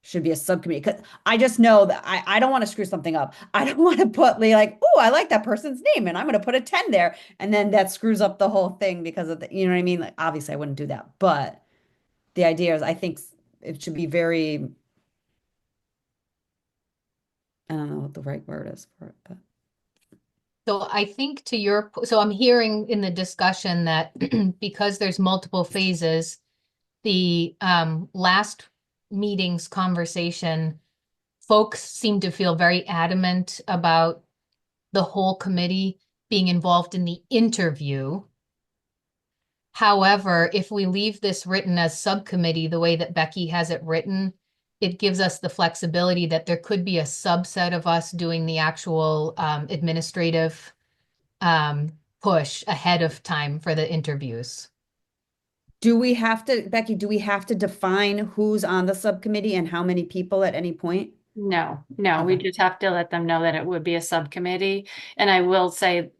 should be a subcommittee. Because I just know that I don't want to screw something up. I don't want to put like, oh, I like that person's name and I'm going to put a 10 there. And then that screws up the whole thing because of the, you know what I mean? Like, obviously, I wouldn't do that. But the idea is, I think it should be very, I don't know what the right word is for it, but So I think so I'm hearing in the discussion that because there's multiple phases, the last meeting's conversation, folks seem to feel very adamant about the whole committee being involved in the interview. However, if we leave this written as subcommittee, the way that Becky has it written, it gives us the flexibility that there could be a subset of us doing the actual administrative push ahead of time for the interviews. do we have to, Becky, do we have to define who's on the subcommittee and how many people at any point? No, no, we Okay. just have to let them know that it would be a subcommittee. And I will say,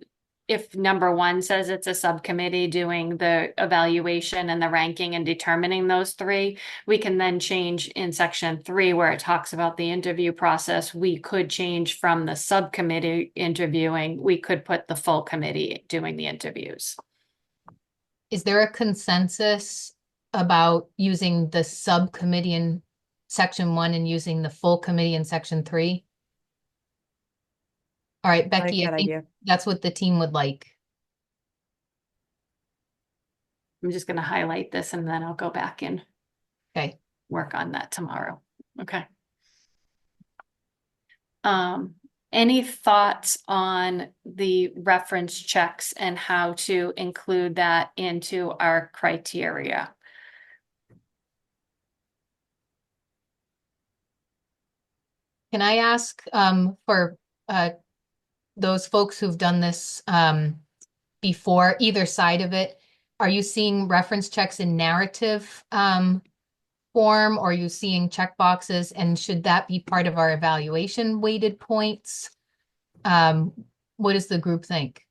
if number one says it's a subcommittee doing the evaluation and the ranking and determining those three, we can then change in section 3 where it talks about the interview process. We could change from the subcommittee interviewing, we could put the full committee doing the interviews. Is there a consensus about using the subcommittee in section 1 and using the full committee in section 3? All right, I like Becky, I that think idea. that's what the team would like. I'm just going to highlight this and then I'll go back and Okay. work on that tomorrow. Okay. Any thoughts on the reference checks and how to include that into our criteria? Can I ask for those folks who've done this before, either side of it, are you seeing reference checks in narrative form, or are you seeing check boxes? And should that be part of our evaluation weighted points? What does the group think?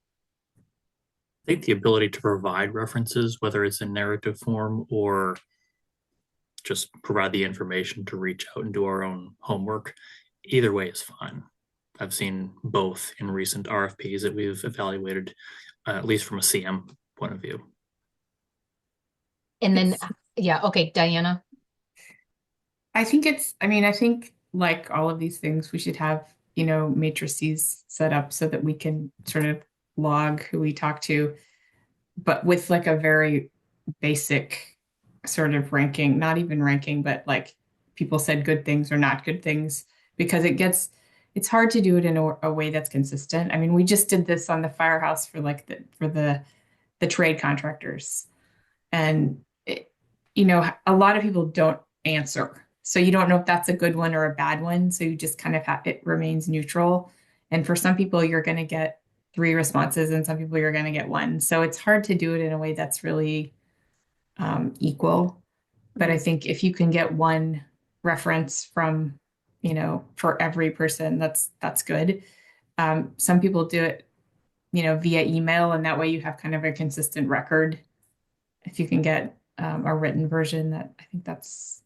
I think the ability to provide references, whether it's in narrative form or just provide the information to reach out and do our own homework, either way is fine. I've seen both in recent RFPs that we've evaluated, at least from a CM point of view. And then, It's- yeah, okay, Diana. I think like all of these things, we should have, matrices set up so that we can sort of log who we talk to, but with like a very basic sort of ranking, not even ranking, but like people said good things or not good things, because it's hard to do it in a way that's consistent. I mean, we just did this on the firehouse for like the trade contractors. And a lot of people don't answer. So you don't know if that's a good one or a bad one. So you just kind of have it remains neutral. And for some people, you're going to get 3 responses, and some people you're going to get 1. So it's hard to do it in a way that's really equal. But I think if you can get 1 reference from, for every person, that's good. Some people do it, via email, and that way you have kind of a consistent record. If you can get a written version, that I think that's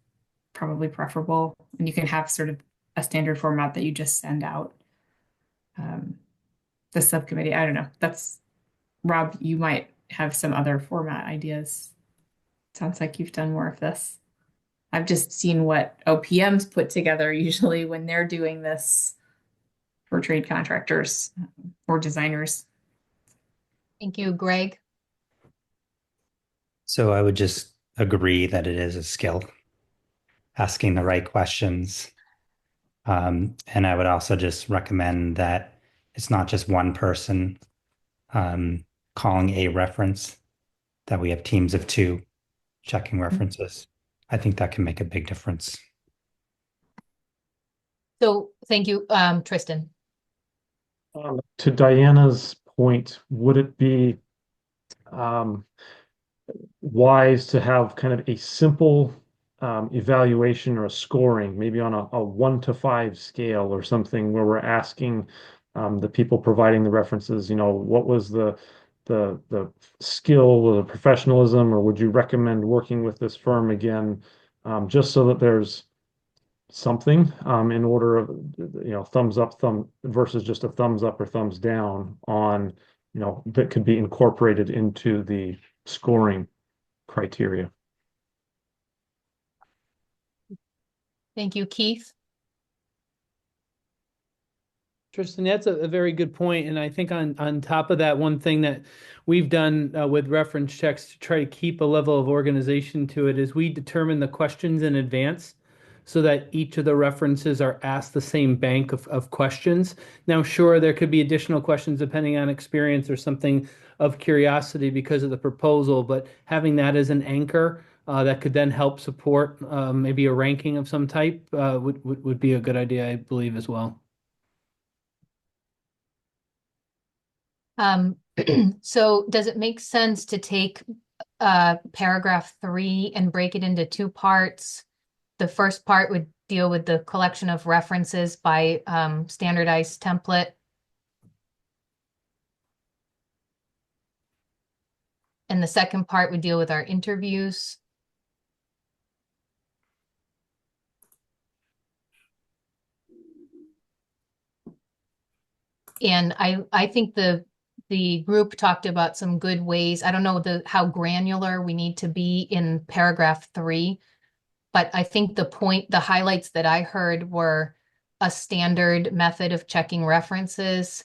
probably preferable, and you can have sort of a standard format that you just send out. The subcommittee, I don't know. That's Rob, you might have some other format ideas. Sounds like you've done more of this. I've just seen what OPMs put together usually when they're doing this for trade contractors or designers. Thank you, Greg. So I would just agree that it is a skill, asking the right questions. And I would also just recommend that it's not just one person calling a reference, that we have teams of 2 checking references. I think that can make a big difference. So thank you, Tristan. To Diana's point, would it be wise to have kind of a simple evaluation or a scoring, maybe on a 1 to 5 scale or something, where we're asking the people providing the references, what was the skill or the professionalism, or would you recommend working with this firm again, just so that there's something in order of thumbs up, thumb versus just a thumbs up or thumbs down on that could be incorporated into the scoring criteria. Thank you, Keith. Tristan, that's a very good point. And I think on top of that, one thing that we've done with reference checks to try to keep a level of organization to it is we determine the questions in advance so that each of the references are asked the same bank of questions. Now, sure, there could be additional questions depending on experience or something of curiosity because of the proposal, but having that as an anchor that could then help support maybe a ranking of some type would be a good idea, I believe, as well. So does it make sense to take paragraph 3 and break it into 2 parts? The first part would deal with the collection of references by standardized template. And the second part would deal with our interviews. And I think the group talked about some good ways. I don't know how granular we need to be in paragraph 3, but I think the highlights that I heard were a standard method of checking references.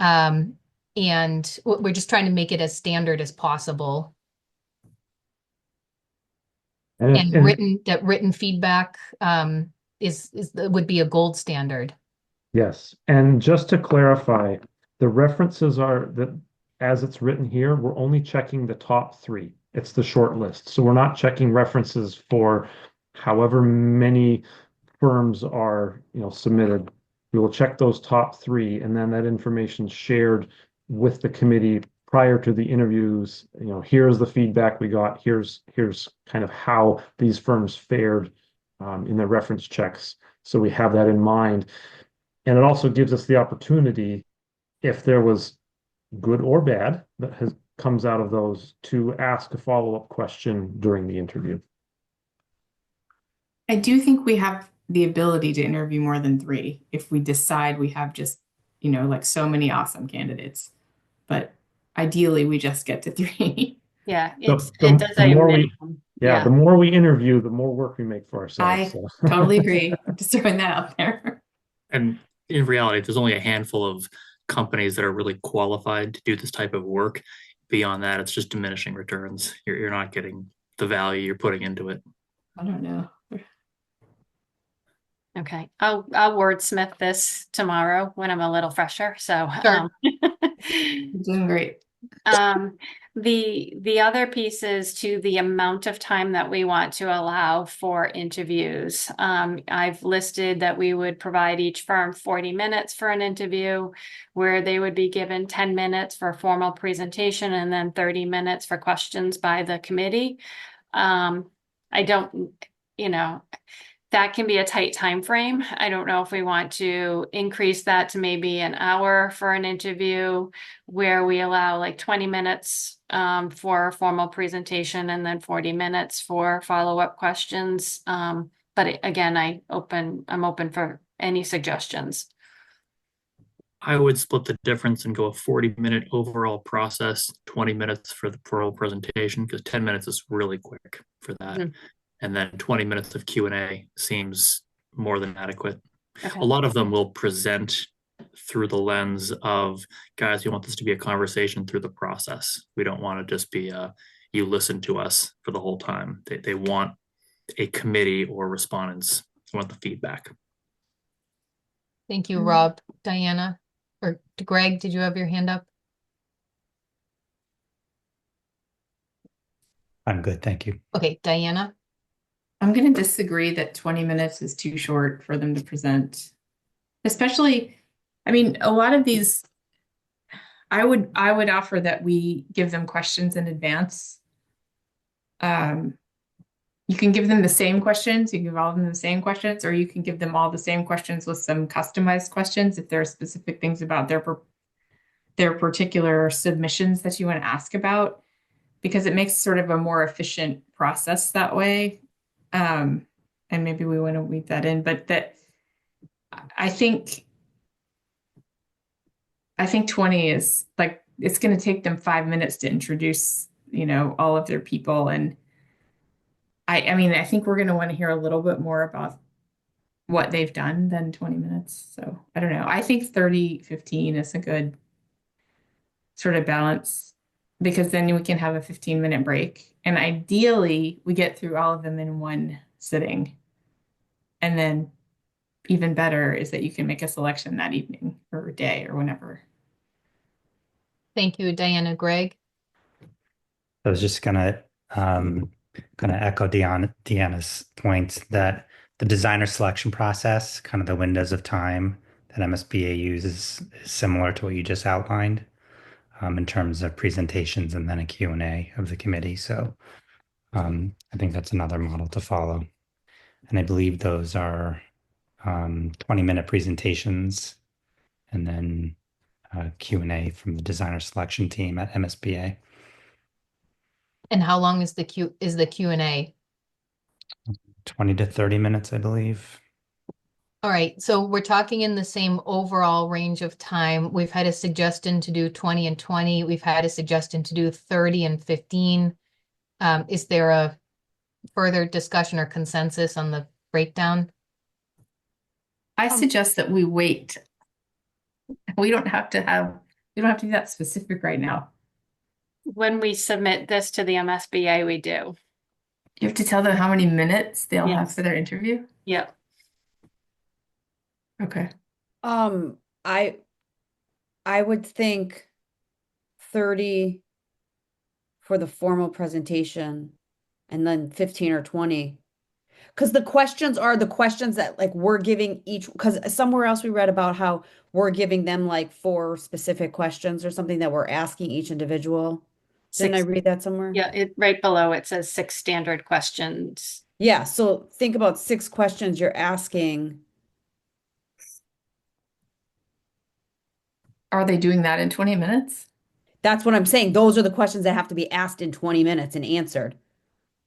And we're just trying to make it as standard as possible. And written feedback would be a gold standard. Yes, and just to clarify, the references are that as it's written here, we're only checking the top 3. It's the short list. So we're not checking references for however many firms are, submitted. We will check those top 3, and then that information shared with the committee prior to the interviews. Here's the feedback we got. Here's kind of how these firms fared in their reference checks. So we have that in mind. And it also gives us the opportunity, if there was good or bad that comes out of those, to ask a follow-up question during the interview. I do think we have the ability to interview more than 3 if we decide we have just, like so many awesome candidates. But ideally, we just get to 3. Yeah, So it does the a more minimum. the more we interview, the more work we make for ourselves. I totally agree. I'm just throwing that out there. And in reality, there's only a handful of companies that are really qualified to do this type of work. Beyond that, it's just diminishing returns. You're not getting the value you're putting into it. I don't know. Okay, I'll wordsmith this tomorrow when I'm a little fresher. So Sure. You're doing great. The other piece is to the amount of time that we want to allow for interviews. I've listed that we would provide each firm 40 minutes for an interview, where they would be given 10 minutes for a formal presentation and then 30 minutes for questions by the committee. I don't, that can be a tight time frame. I don't know if we want to increase that to maybe an hour for an interview, where we allow like 20 minutes for a formal presentation and then 40 minutes for follow-up questions. But again, I'm open for any suggestions. I would split the difference and go a 40-minute overall process, 20 minutes for the oral presentation, because 10 minutes is really quick for that. Mhm. And then 20 minutes of Q&A seems more than adequate. Okay. A lot of them will present through the lens of, guys, we want this to be a conversation through the process. We don't want to just be you listen to us for the whole time. They want a committee or respondents. They want the feedback. Thank you, Rob. Diana, or Greg, did you have your hand up? I'm good, thank you. Okay, Diana. I'm going to disagree that 20 minutes is too short for them to present. Especially, a lot of these, I would offer that we give them questions in advance. You can give them the same questions, you can give all of them the same questions, or you can give them all the same questions with some customized questions if there are specific things about their particular submissions that you want to ask about, because it makes sort of a more efficient process that way. And maybe we want to weave that in, but that I think I think 20 is like it's going to take them 5 minutes to introduce, all of their people. And I mean, I think we're going to want to hear a little bit more about what they've done than 20 minutes. So I don't know. I think 30-15 is a good sort of balance, because then we can have a 15-minute break. And ideally, we get through all of them in one sitting. And then even better is that you can make a selection that evening or day or whenever. Thank you, Diana. Greg? I was just gonna echo Deanna's point that the designer selection process, kind of the windows of time that MSBA uses, is similar to what you just outlined, in terms of presentations and then a Q&A of the committee. So I think that's another model to follow. And I believe those are 20-minute presentations and then Q&A from the designer selection team at MSBA. And how long is the Q&A? 20 to 30 minutes, I believe. All right, so we're talking in the same overall range of time. We've had a suggestion to do 20 and 20. We've had a suggestion to do 30 and 15. Is there a further discussion or consensus on the breakdown? I suggest that we wait. We don't have to do that specific right now. When we submit this to the MSBA, we do. You have to tell them how many minutes they'll have Yes. for their interview. Yep. Okay. I would think 30 for the formal presentation and then 15 or 20. Because the questions are the questions that like we're giving each, because somewhere else we read about how we're giving them like 4 specific questions or something that we're asking each individual. Didn't I Six, read that somewhere? yeah, right below it says 6 standard questions. Yeah, so think about 6 questions you're asking. Are they doing that in 20 minutes? That's what I'm saying. Those are the questions that have to be asked in 20 minutes and answered.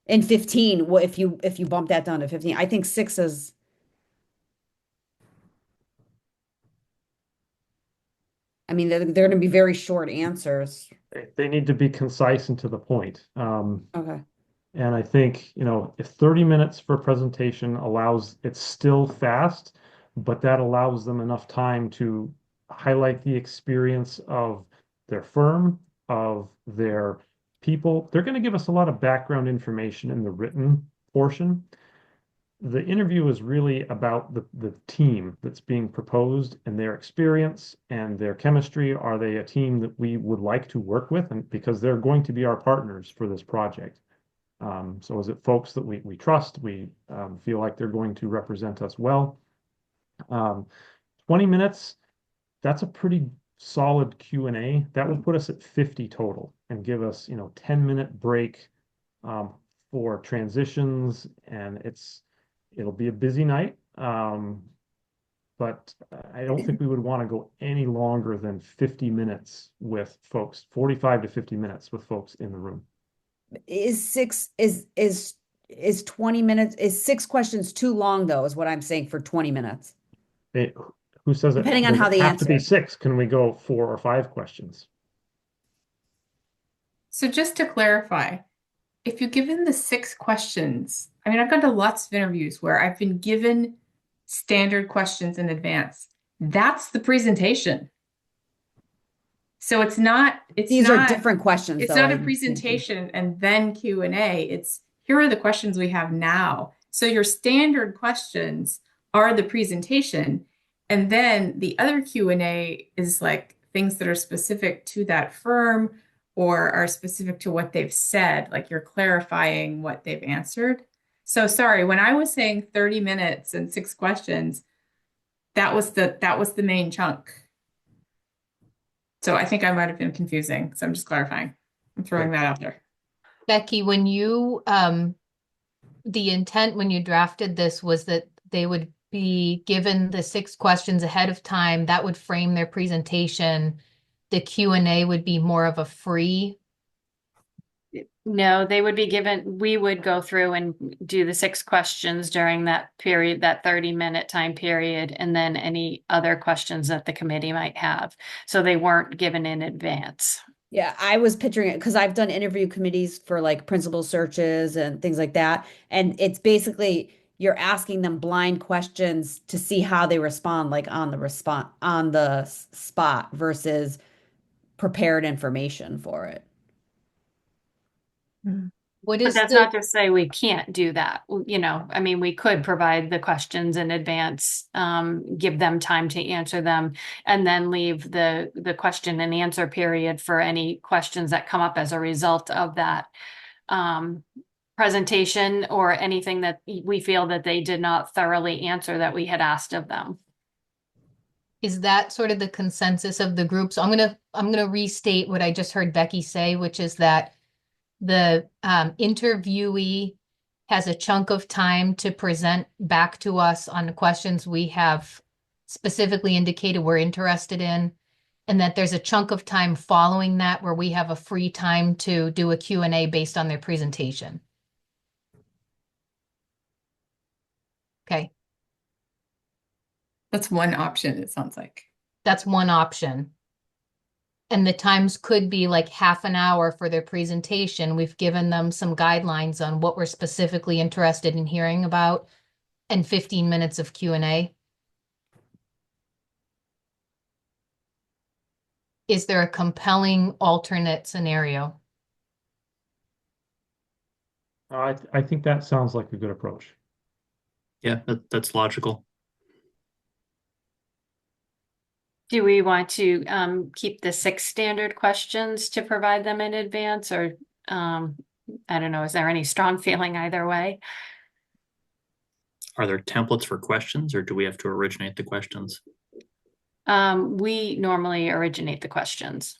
In 15, well, if you bump that down to 15, I think 6 is. I mean, they're going to be very short answers. They need to be concise and to the point. Okay. And I think, if 30 minutes for a presentation it's still fast, but that allows them enough time to highlight the experience of their firm, of their people. They're going to give us a lot of background information in the written portion. The interview is really about the team that's being proposed and their experience and their chemistry. Are they a team that we would like to work with? And because they're going to be our partners for this project. So is it folks that we trust? We feel like they're going to represent us well. 20 minutes, that's a pretty solid Q&A. That will put us at 50 total and give us, 10-minute break for transitions. And it'll be a busy night. But I don't think we would want to go any longer than 50 minutes with folks, 45 to 50 minutes with folks in the room. Is 20 minutes, is 6 questions too long though, is what I'm saying for 20 minutes? Who says it? Depending on Does how it they have to be answer. 6? Can we go 4 or 5 questions? So just to clarify, if you're given the 6 questions, I mean, I've gone to lots of interviews where I've been given standard questions in advance. That's the presentation. So These are different questions it's though. not a presentation and then Q&A. It's here are the questions we have now. So your standard questions are the presentation. And then the other Q&A is like things that are specific to that firm or are specific to what they've said, like you're clarifying what they've answered. So sorry, when I was saying 30 minutes and 6 questions, that was the main chunk. So I think I might have been confusing. So I'm just clarifying. I'm throwing that out there. Becky, when you the intent when you drafted this was that they would be given the 6 questions ahead of time. That would frame their presentation. The Q&A would be more of a free. No, they would be given, we would go through and do the 6 questions during that period, that 30-minute time period, and then any other questions that the committee might have. So they weren't given in advance. Yeah, I was picturing it because I've done interview committees for like principal searches and things like that. And it's basically you're asking them blind questions to see how they respond, like on the spot versus prepared information for it. What But is that's the, not to say we can't do that. You know, I mean, we could provide the questions in advance, give them time to answer them, and then leave the question and answer period for any questions that come up as a result of that presentation or anything that we feel that they did not thoroughly answer that we had asked of them. is that sort of the consensus of the group? So I'm gonna restate what I just heard Becky say, which is that the interviewee has a chunk of time to present back to us on the questions we have specifically indicated we're interested in, and that there's a chunk of time following that where we have a free time to do a Q&A based on their presentation. Okay, That's one option, it sounds like. that's one option. And the times could be like half an hour for their presentation. We've given them some guidelines on what we're specifically interested in hearing about, and 15 minutes of Q&A. Is there a compelling alternate scenario? I think that sounds like a good approach. Yeah, that's logical. Do we want to keep the 6 standard questions to provide them in advance, or I don't know, is there any strong feeling either way? Are there templates for questions, or do we have to originate the questions? We normally originate the questions.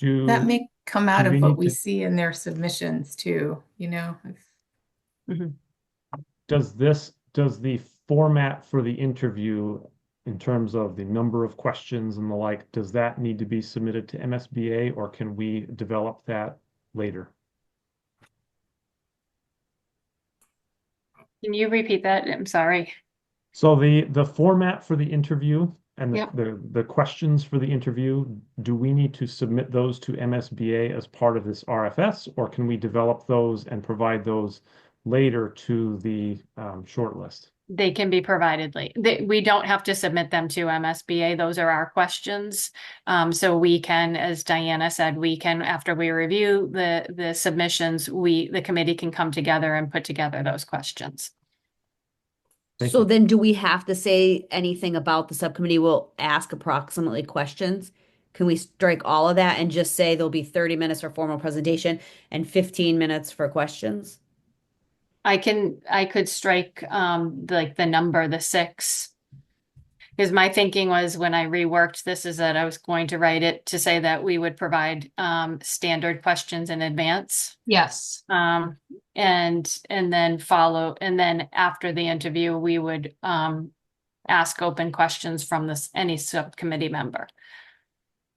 That may come out do we of what need we to- see in their submissions too, you know? Does the format for the interview in terms of the number of questions and the like, does that need to be submitted to MSBA, or can we develop that later? Can you repeat that? I'm sorry. So the format for the interview and Yep. the questions for the interview, do we need to submit those to MSBA as part of this RFS, or can we develop those and provide those later to the shortlist? They can be provided late. We don't have to submit them to MSBA. Those are our questions. So we can, as Diana said, we can, after we review the submissions, the committee can come together and put together those questions. Thank So you. then do we have to say anything about the subcommittee will ask approximately questions? Can we strike all of that and just say there'll be 30 minutes for formal presentation and 15 minutes for questions? I could strike like the number, the 6. Because my thinking was when I reworked this is that I was going to write it to say that we would provide standard questions in advance. Yes. And then after the interview, we would ask open questions from any subcommittee member.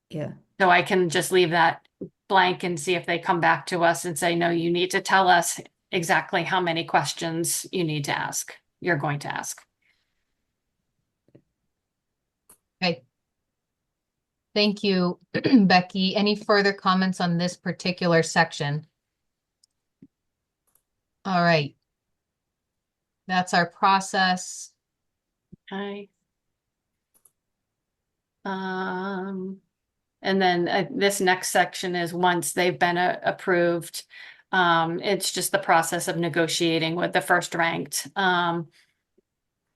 Yeah. So I can just leave that blank and see if they come back to us and say, no, you need to tell us exactly how many questions you're going to ask. Okay. Thank you, Becky. Any further comments on this particular section? All right. That's our process. Okay. And then this next section is once they've been approved, it's just the process of negotiating with the first ranked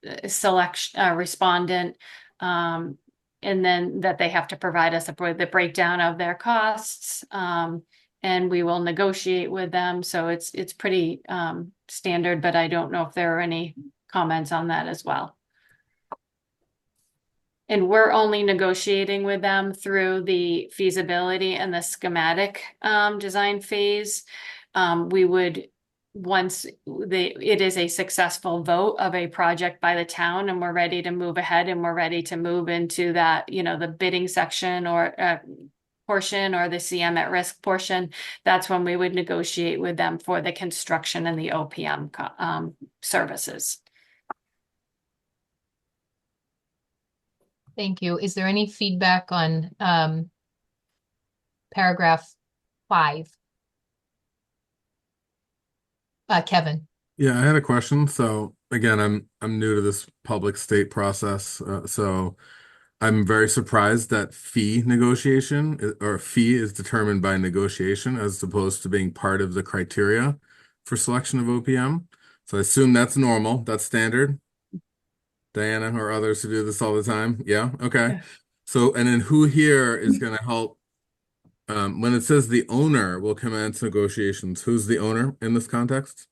respondent, and then that they have to provide us with the breakdown of their costs, and we will negotiate with them. So it's pretty standard, but I don't know if there are any comments on that as well. And we're only negotiating with them through the feasibility and the schematic design phase. We would once it is a successful vote of a project by the town and we're ready to move ahead and we're ready to move into that, the bidding section or portion or the CM at risk portion, that's when we would negotiate with them for the construction and the OPM services. Thank you. Is there any feedback on paragraph 5? Kevin. Yeah, I had a question. So again, I'm new to this public state process, so I'm very surprised that fee negotiation or fee is determined by negotiation as opposed to being part of the criteria for selection of OPM. So I assume that's normal, that's standard. Diana or others who do this all the time. Yeah, okay. Yeah. So and then who here is going to help when it says the owner will commence negotiations, who's the owner in this context?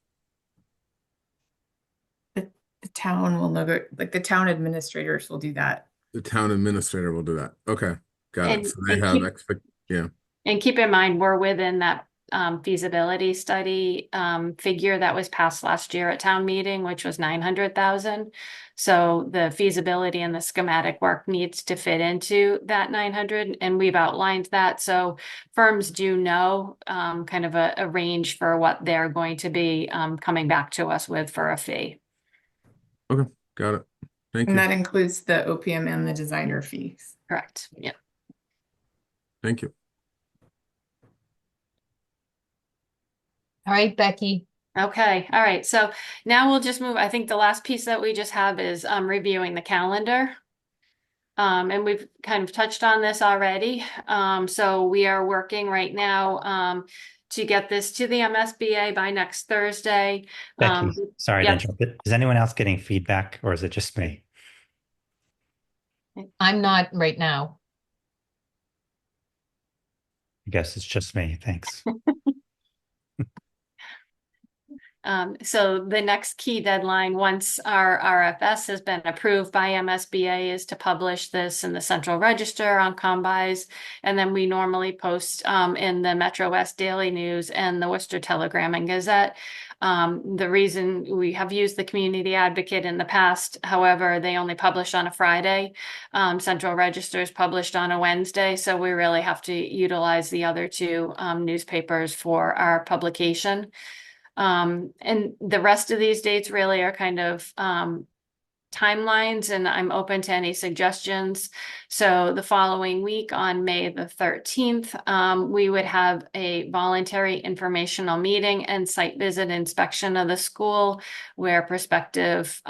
The town will like the town administrators will do that. The town administrator will do that. Okay, got it. And, So they have yeah. And keep in mind, we're within that feasibility study figure that was passed last year at town meeting, which was 900,000. So the feasibility and the schematic work needs to fit into that 900, and we've outlined that. So firms do know kind of a range for what they're going to be coming back to us with for a fee. Okay, got it. Thank And you. that includes the OPM and the designer fees. Correct. Yeah. Thank you. All right, Becky. Okay, all right. So now we'll just move. I think the last piece that we just have is reviewing the calendar. And we've kind of touched on this already. So we are working right now to get this to the MSBA by next Thursday. Becky, sorry to yep. interrupt. Is anyone else getting feedback or is it just me? I'm not right now. I guess it's just me. Thanks. So the next key deadline, once our RFS has been approved by MSBA, is to publish this in the Central Register on Combis. And then we normally post in the Metro West Daily News and the Worcester Telegram and Gazette. The reason we have used the Community Advocate in the past, however, they only publish on a Friday. Central Register is published on a Wednesday. So we really have to utilize the other two newspapers for our publication. And the rest of these dates really are kind of timelines, and I'm open to any suggestions. So the following week on May the 13th, we would have a voluntary informational meeting and site visit inspection of the school where prospective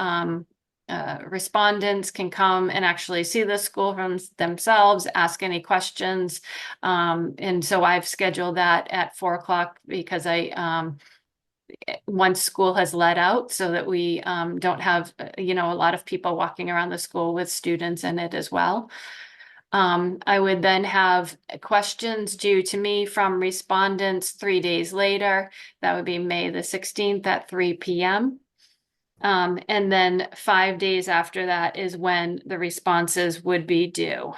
respondents can come and actually see the school from themselves, ask any questions. And so I've scheduled that at 4 o'clock because once school has let out so that we don't have, a lot of people walking around the school with students in it as well. I would then have questions due to me from respondents 3 days later. That would be May the 16th at 3 p.m. And then 5 days after that is when the responses would be due.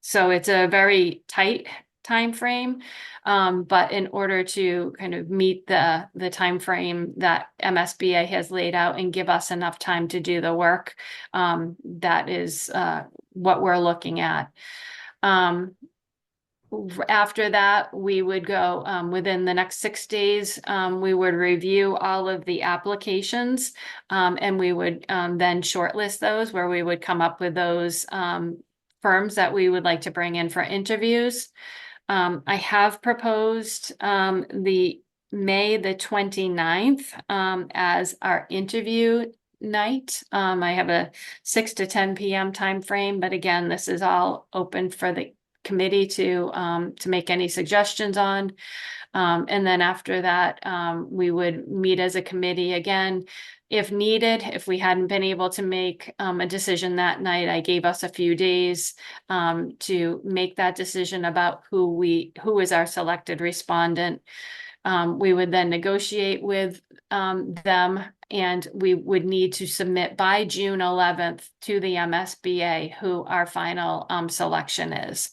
So it's a very tight time frame, but in order to kind of meet the time frame that MSBA has laid out and give us enough time to do the work, that is what we're looking at. After that, we would go within the next 6 days, we would review all of the applications, and we would then shortlist those where we would come up with those firms that we would like to bring in for interviews. I have proposed the May the 29th as our interview night. I have a 6 to 10 p.m. time frame, but again, this is all open for the committee to make any suggestions on. And then after that, we would meet as a committee again. If needed, if we hadn't been able to make a decision that night, I gave us a few days to make that decision about who is our selected respondent. We would then negotiate with them And we would need to submit by June 11th to the MSBA who our final selection is.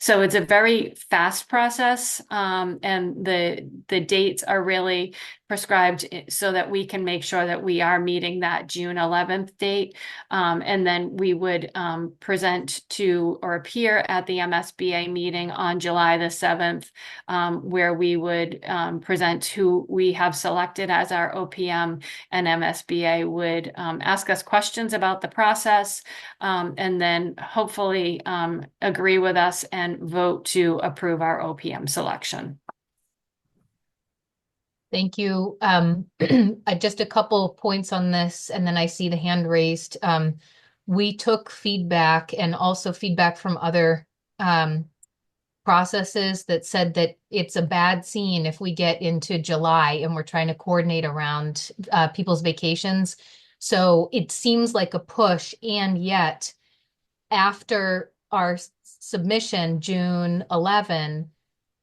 So it's a very fast process, and the dates are really prescribed so that we can make sure that we are meeting that June 11th date. And then we would present to or appear at the MSBA meeting on July the 7th, where we would present who we have selected as our OPM, and MSBA would ask us questions about the process, and then hopefully agree with us and vote to approve our OPM selection. Thank you. Just a couple points on this, and then I see the hand raised. We took feedback and also feedback from other processes that said that it's a bad scene if we get into July and we're trying to coordinate around people's vacations. So it seems like a push, and yet after our submission, June 11,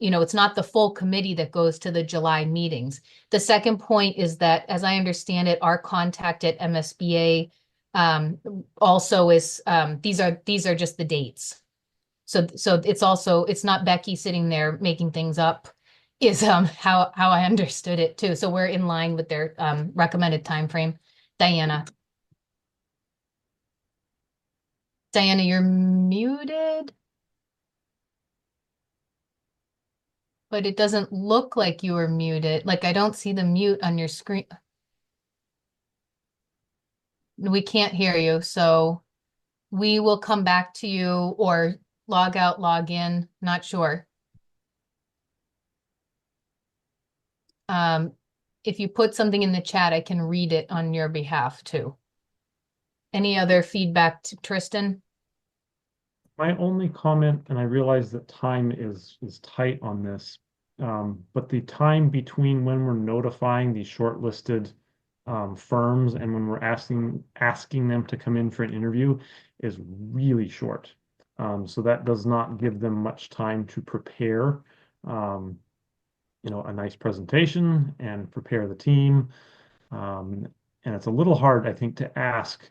it's not the full committee that goes to the July meetings. The second point is that, as I understand it, our contact at MSBA also is, these are just the dates. So it's not Becky sitting there making things up, is how I understood it too. So we're in line with their recommended time frame. Diana. Diana, you're muted. But it doesn't look like you were muted. Like, I don't see the mute on your screen. We can't hear you, so we will come back to you or log out, log in, not sure. If you put something in the chat, I can read it on your behalf too. Any other feedback to Tristan? My only comment, and I realize that time is tight on this, but the time between when we're notifying the shortlisted firms and when we're asking them to come in for an interview is really short. So that does not give them much time to prepare, a nice presentation and prepare the team. And it's a little hard, I think, to ask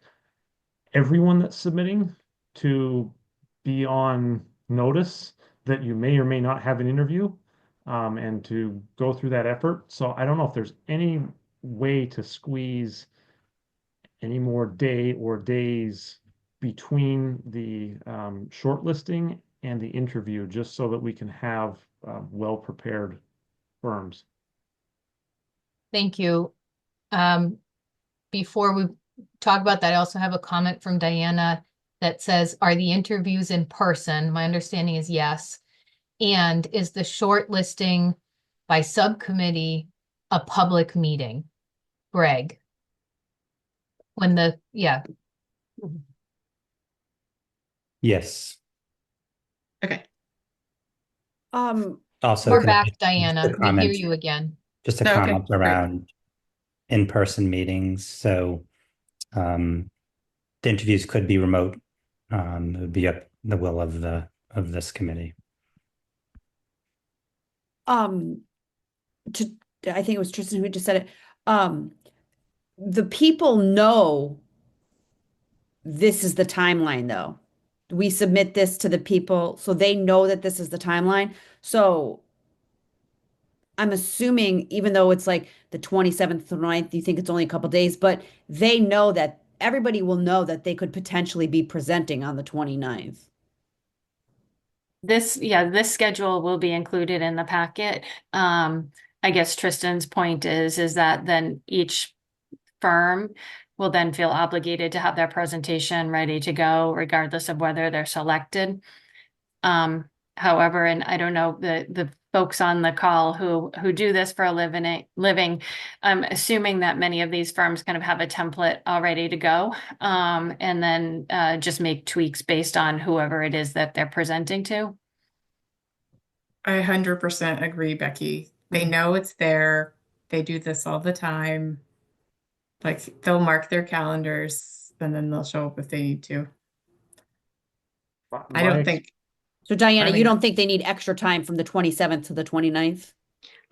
everyone that's submitting to be on notice that you may or may not have an interview, and to go through that effort. So I don't know if there's any way to squeeze any more day or days between the shortlisting and the interview, just so that we can have well-prepared firms. Thank you. Before we talk about that, I also have a comment from Diana that says, are the interviews in person? My understanding is yes. And is the shortlisting by subcommittee a public meeting? Greg? Yeah. Yes. Okay. Also, We're could I back, just Diana. a We hear comment, you again. just a Okay, comment great. around in-person meetings. So the interviews could be remote. It would be up the will of this committee. To I think it was Tristan who just said it. The people know this is the timeline, though. We submit this to the people, so they know that this is the timeline. So I'm assuming, even though it's like the 27th to 9th, you think it's only a couple days, but they know that everybody will know that they could potentially be presenting on the 29th. This schedule will be included in the packet. I guess Tristan's point is that then each firm will then feel obligated to have their presentation ready to go, regardless of whether they're selected. However, and I don't know, the folks on the call who do this for a living, I'm assuming that many of these firms kind of have a template all ready to go, and then just make tweaks based on whoever it is that they're presenting to. I 100% agree, Becky. They know it's there. They do this all the time. Like, they'll mark their calendars and then they'll show up if they need to. I don't think. So Diana, I you mean, don't think they need extra time from the 27th to the 29th?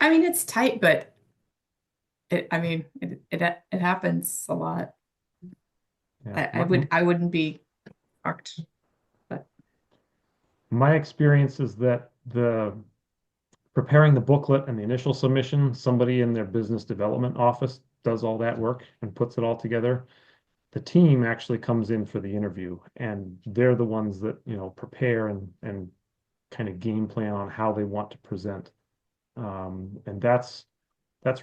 I mean, it's tight, but I mean, it happens a lot. Yeah. I wouldn't be shocked, but My experience is that the preparing the booklet and the initial submission, somebody in their business development office does all that work and puts it all together. The team actually comes in for the interview, and they're the ones that, prepare and kind of game plan on how they want to present. And that's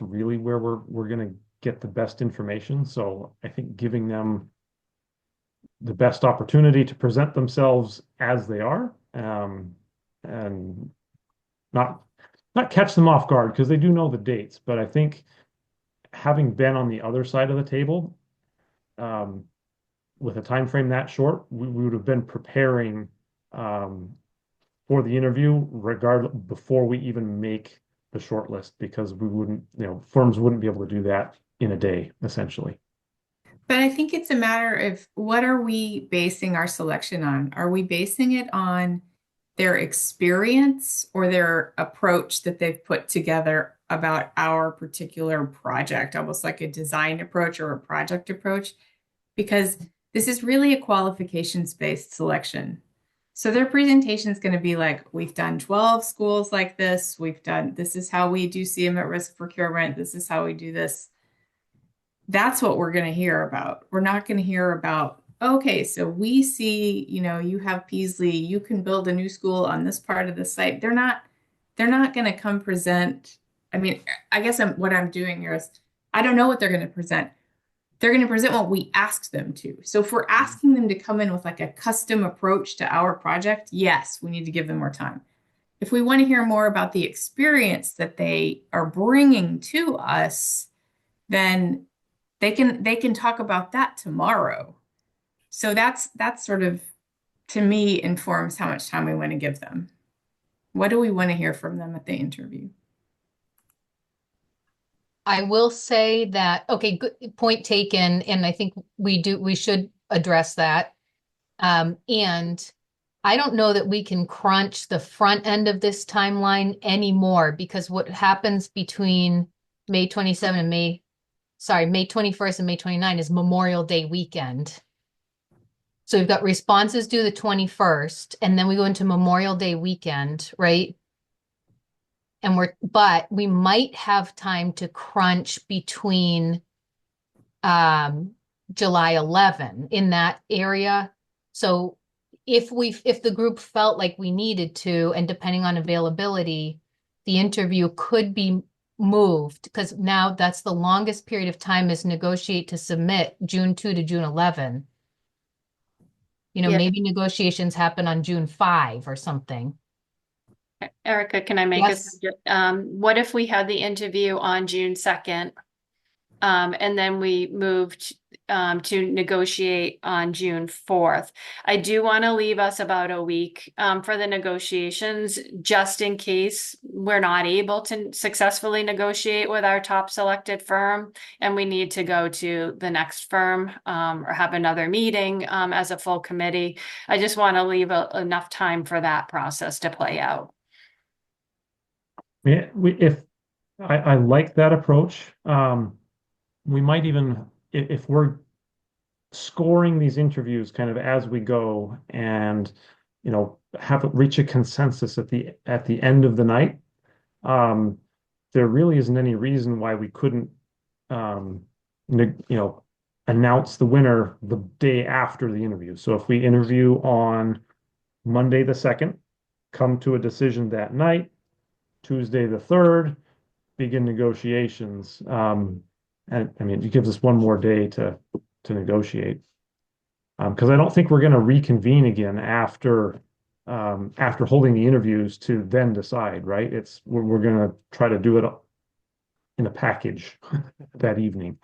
really where we're going to get the best information. So I think giving them the best opportunity to present themselves as they are, and not not catch them off guard because they do know the dates. But I think having been on the other side of the table, um, with a time frame that short, we would have been preparing, for the interview regardless before we even make the short list, because we wouldn't, firms wouldn't be able to do that in a day, essentially. But I think it's a matter of what are we basing our selection on? Are we basing it on their experience or their approach that they've put together about our particular project, almost like a design approach or a project approach? Because this is really a qualifications-based selection. So their presentation is going to be like, we've done 12 schools like this. This is how we do CM at risk procurement. This is how we do this. That's what we're going to hear about. We're not going to hear about, okay, so we see, you have Peaslee, you can build a new school on this part of the site. They're not going to come present. I mean, I guess what I'm doing here is I don't know what they're going to present. They're going to present what we asked them to. So if we're asking them to come in with like a custom approach to our project, yes, we need to give them more time. If we want to hear more about the experience that they are bringing to us, then they can talk about that tomorrow. So that's sort of, to me, informs how much time we want to give them. What do we want to hear from them at the interview? I will say that, okay, good point taken, and I think we should address that. And I don't know that we can crunch the front end of this timeline anymore, because what happens between May 27 and May 21st and May 29 is Memorial Day weekend. So we've got responses due the 21st, and then we go into Memorial Day weekend, right? But we might have time to crunch between July 11 in that area. So if the group felt like we needed to, and depending on availability, the interview could be moved, because now that's the longest period of time is negotiate to submit June 2 to June 11. Yeah. Maybe negotiations happen on June 5 or something. Erica, can I make Yes. what if we had the interview on June 2nd, and then we moved to negotiate on June 4th? I do want to leave us about a week for the negotiations, just in case we're not able to successfully negotiate with our top selected firm and we need to go to the next firm or have another meeting as a full committee. I just want to leave enough time for that process to play out. Yeah, if I like that approach. We might even, if we're scoring these interviews kind of as we go, and have it reach a consensus at the end of the night, there really isn't any reason why we couldn't, announce the winner the day after the interview. So if we interview on Monday the 2nd, come to a decision that night, Tuesday the 3rd, begin negotiations. And I mean, it gives us one more day to negotiate. Because I don't think we're going to reconvene again after holding the interviews to then decide, right? We're going to try to do it in a package that evening.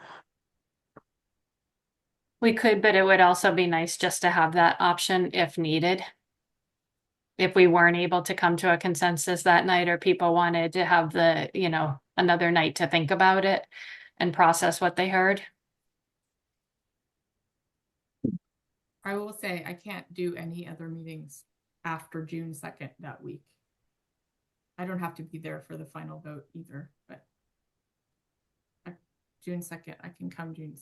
We could, but it would also be nice just to have that option if needed. If we weren't able to come to a consensus that night, or people wanted to have another night to think about it and process what they heard. I will say I can't do any other meetings after June 2nd that week. I don't have to be there for the final vote either, but June 2nd. I can come June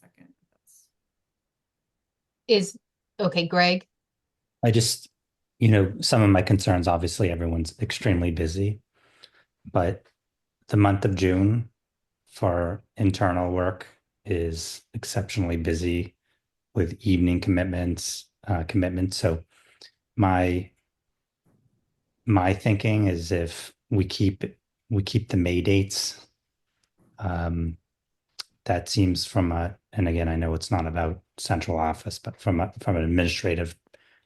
2nd. Okay, Greg? I just, some of my concerns, obviously, everyone's extremely busy, but the month of June for internal work is exceptionally busy with evening commitments. So my thinking is if we keep the May dates, that seems and again, I know it's not about central office, but from an administrative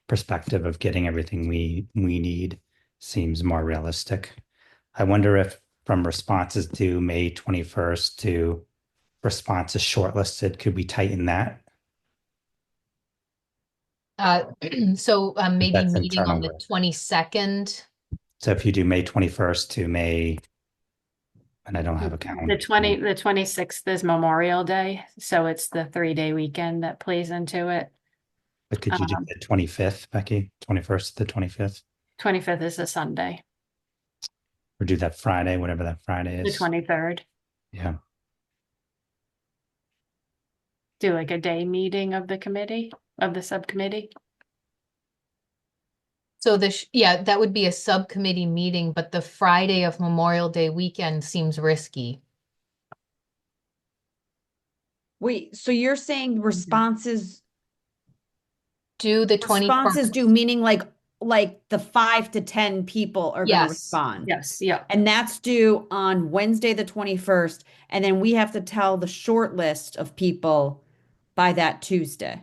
perspective of getting everything we need seems more realistic. I wonder if from responses due May 21st to responses shortlisted, could we tighten that? So maybe That's meeting on internal the work. 22nd. So if you do May 21st to May, and I don't have a calendar. The 26th is Memorial Day, so it's the 3-day weekend that plays into it. But could you do the 25th, Becky? 21st to the 25th? 25th is a Sunday, Or do that Friday, whatever that Friday the is? 23rd. Yeah. Do like a day meeting of the subcommittee. So yeah, that would be a subcommittee meeting, but the Friday of Memorial Day weekend seems risky. Wait, so you're saying responses Do the 21st. do meaning like the 5 to 10 people are going to Yes. respond. Yes, yeah. And that's due on Wednesday, the 21st. And then we have to tell the short list of people by that Tuesday.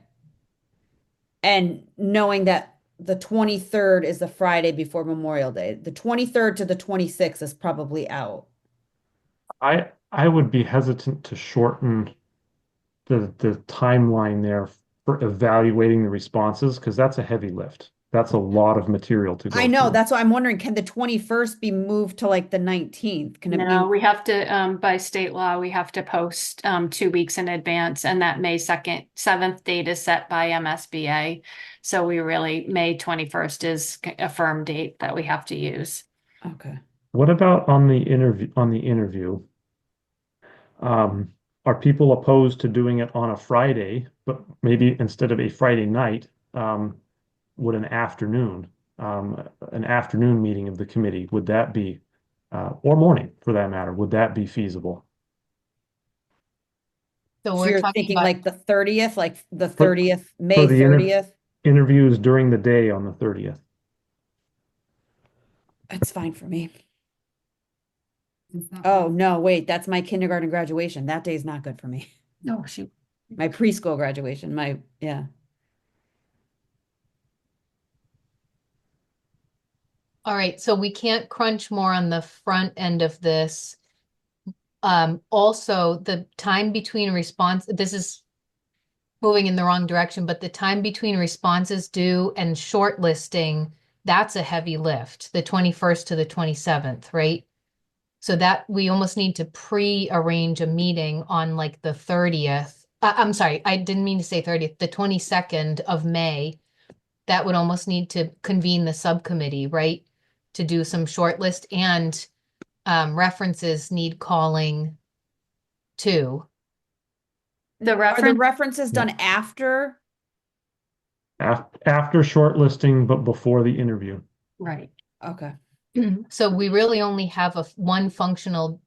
And knowing that the 23rd is the Friday before Memorial Day, the 23rd to the 26th is probably out. I would be hesitant to shorten the timeline there for evaluating the responses because that's a heavy lift. That's a lot of material to go I know, through. that's why I'm wondering, can the 21st be moved to like the 19th? Can it No, be? we have to, by state law, we have to post 2 weeks in advance, and that May 7th date is set by MSBA. So May 21st is a firm date that we have to use. Okay. What about on the interview? Um, are people opposed to doing it on a Friday, but maybe instead of a Friday night, would an afternoon meeting of the committee, would that be, or morning for that matter, would that be feasible? So So we're you're talking thinking about, like the 30th, like the For- 30th, For May the 30th? interviews during the day on the 30th. That's fine for me. Oh, no, wait, that's my kindergarten graduation. That day's not good for me. Oh, shoot. My preschool graduation, yeah. all right, so we can't crunch more on the front end of this. Also, the time between this is moving in the wrong direction, but the time between responses due and shortlisting, that's a heavy lift, the 21st to the 27th, right? So that we almost need to pre-arrange a meeting on like the 30th. I'm sorry, I didn't mean to say 30th, the 22nd of May. That would almost need to convene the subcommittee, right? To do some shortlist and references need calling too. The Are the reference, references done after? After shortlisting, but before the interview. right. Okay. So we really only have one functional,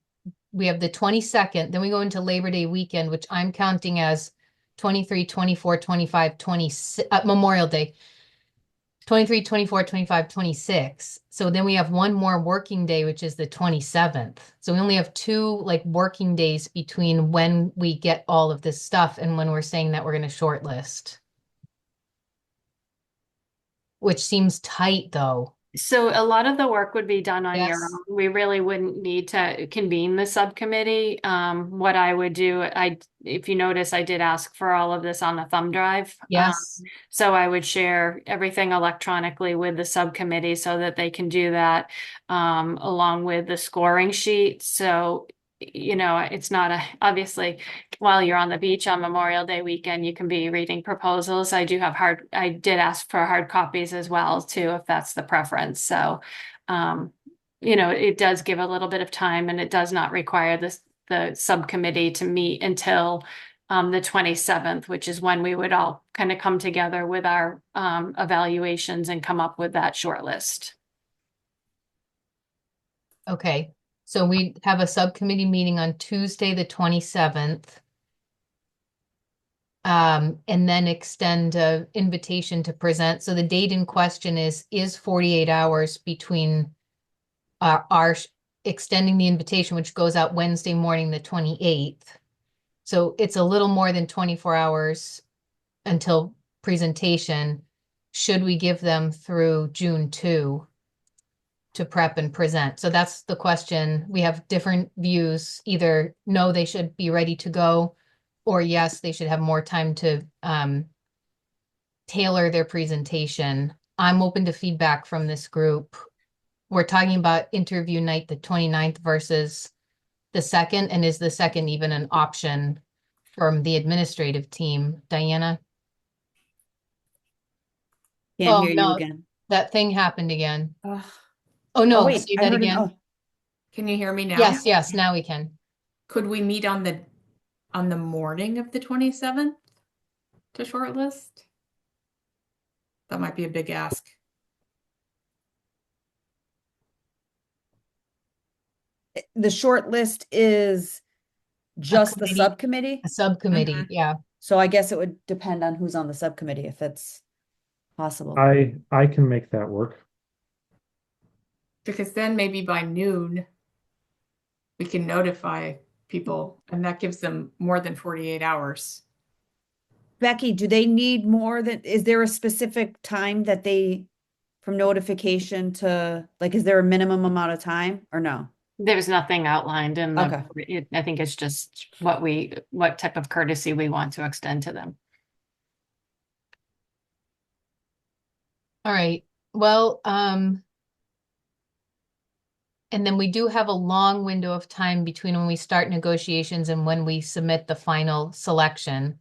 we have the 22nd, then we go into Labor Day weekend, which I'm counting as 23, 24, 25, 26, Memorial Day. 23, 24, 25, 26. So then we have one more working day, which is the 27th. So we only have two like working days between when we get all of this stuff and when we're saying that we're going to shortlist. Which seems tight though. So a lot of the work would be done on your Yes. own. We really wouldn't need to convene the subcommittee. What I would do, if you notice, I did ask for all of this on the thumb drive. Yes. So I would share everything electronically with the subcommittee so that they can do that, along with the scoring sheet. So, it's not obviously while you're on the beach on Memorial Day weekend, you can be reading proposals. I did ask for hard copies as well too, if that's the preference. So, it does give a little bit of time and it does not require the subcommittee to meet until the 27th, which is when we would all kind of come together with our evaluations and come up with that short list. Okay, so we have a subcommittee meeting on Tuesday, the 27th. And then extend an invitation to present. So the date in question is 48 hours between our extending the invitation, which goes out Wednesday morning, the 28th. So it's a little more than 24 hours until presentation. Should we give them through June 2 to prep and present? So that's the question. We have different views. Either no, they should be ready to go, or yes, they should have more time to tailor their presentation. I'm open to feedback from this group. We're talking about interview night, the 29th versus the 2nd, and is the 2nd even an option from the administrative team? Diana? Can't Oh, hear you no, again. that thing happened again. Ugh. Oh, Oh, no, wait, say I that heard again. oh, Can you hear me now? Yes, now we can. Could we meet on the morning of the 27th to shortlist? That might be a big ask. the short list is just the committee. subcommittee. A subcommittee, yeah. So I guess it would depend on who's on the subcommittee if it's possible. I can make that work. Because then maybe by noon, we can notify people and that gives them more than 48 hours. Becky, do they need more than, is there a specific time that they, from notification to, like, is there a minimum amount of time or no? There's nothing outlined in the, Okay. I think it's just what type of courtesy we want to extend to them. All right, well, and then we do have a long window of time between when we start negotiations and when we submit the final selection.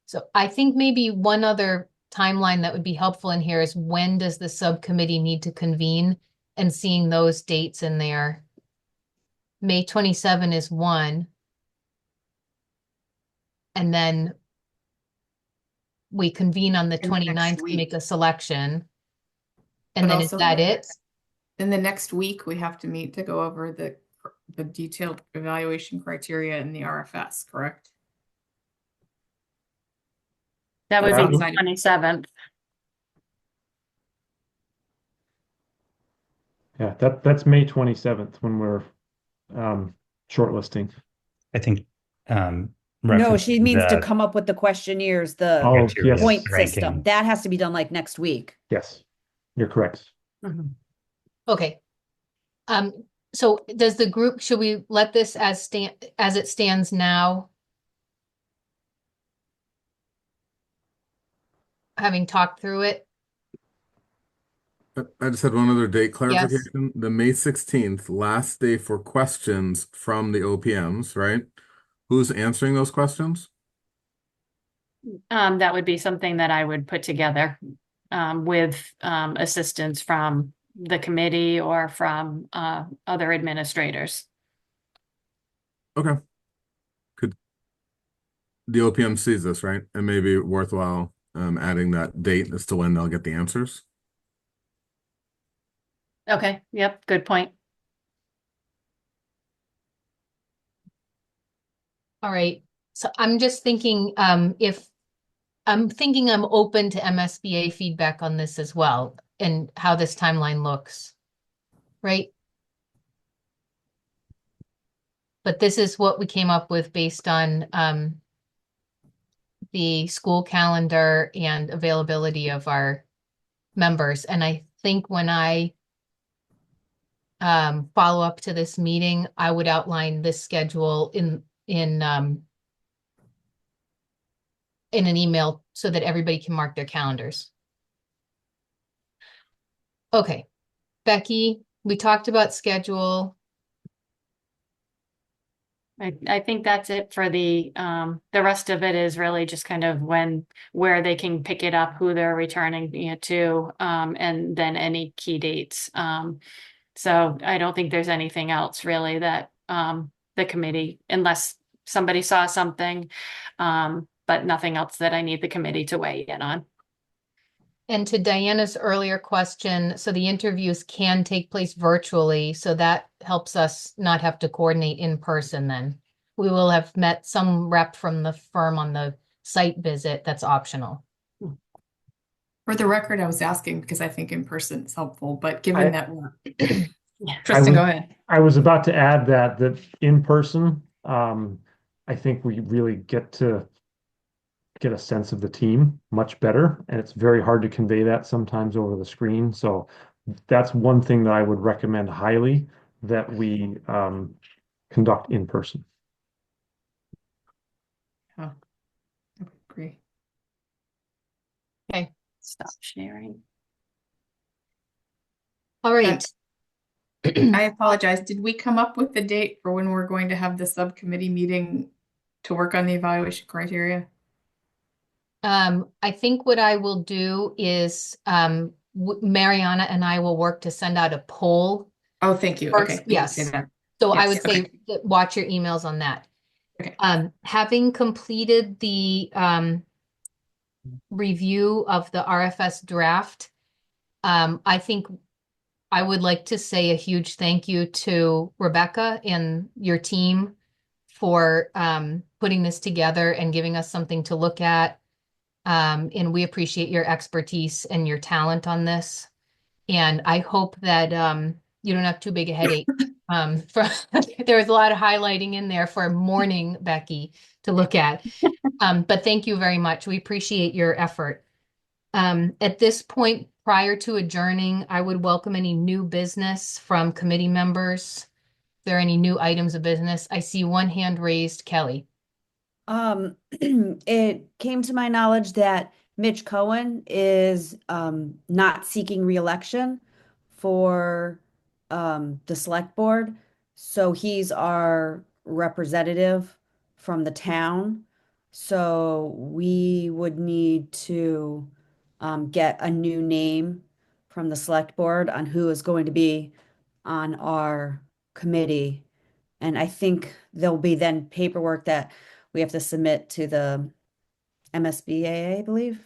So I think maybe one other timeline that would be helpful in here is when does the subcommittee need to convene, and seeing those dates in there. May 27 is one. And then we convene on the In the next 29th to week. make a selection. And But then is also that it? In the next week, we have to meet to go over the detailed evaluation criteria in the RFS, correct? That would Yeah. be the 27th. Yeah, that's May 27th when we're shortlisting. I think No, she means to the come up with the questionnaires, the Oh, criteria yes. point ranking. system. That has to be done like next week. Yes, you're correct. Okay. So does the group, should we let this as it stands now? Having talked through it? I just had one other date clarification. The May 16th, last day for questions from the OPMs, right? Who's answering those questions? That would be something that I would put together with assistance from the committee or from other administrators. Okay. Could the OPM sees this, right? And maybe worthwhile adding that date as to when they'll get the answers. Okay, yep, good point. All right. So I'm just thinking, if I'm open to MSBA feedback on this as well and how this timeline looks, right? But this is what we came up with based on the school calendar and availability of our members. And I think when I follow up to this meeting, I would outline this schedule in an email so that everybody can mark their calendars. Okay, Becky, we talked about schedule. I think that's it for the rest of it is really just kind of where they can pick it up, who they're returning to, and then any key dates. So I don't think there's anything else really that the committee unless somebody saw something, but nothing else that I need the committee to weigh in on. And to Diana's earlier question, so the interviews can take place virtually, so that helps us not have to coordinate in person then. We will have met some rep from the firm on the site visit. That's optional. For the record, I was asking because I think in person is helpful, but given I- that we're, Yeah. Tristan, was- go ahead. I was about to add that in person, I think we really get to get a sense of the team much better, and it's very hard to convey that sometimes over the screen. So that's one thing that I would recommend highly that we conduct in person. Oh, I agree. Okay. Stop sharing. All right. I apologize. Did we come up with the date for when we're going to have the subcommittee meeting to work on the evaluation criteria? I think what I will do is Mariana and I will work to send out a poll. Oh, thank you. First, Okay. You can say yes. that. So I Yes, would say okay. that watch your emails on that. Okay. Having completed the review of the RFS draft, I think I would like to say a huge thank you to Rebecca and your team for putting this together and giving us something to look at. And we appreciate your expertise and your talent on this. And I hope that you don't have too big a headache. There was a lot of highlighting in there for morning Becky to look at. But thank you very much. We appreciate your effort. At this point, prior to adjourning, I would welcome any new business from committee members. If there are any new items of business, I see one hand raised, Kelly. It came to my knowledge that Mitch Cohen is not seeking reelection for the select board. So he's our representative from the town. So we would need to get a new name from the select board on who is going to be on our committee. And I think there'll be then paperwork that we have to submit to the MSBAA, I believe.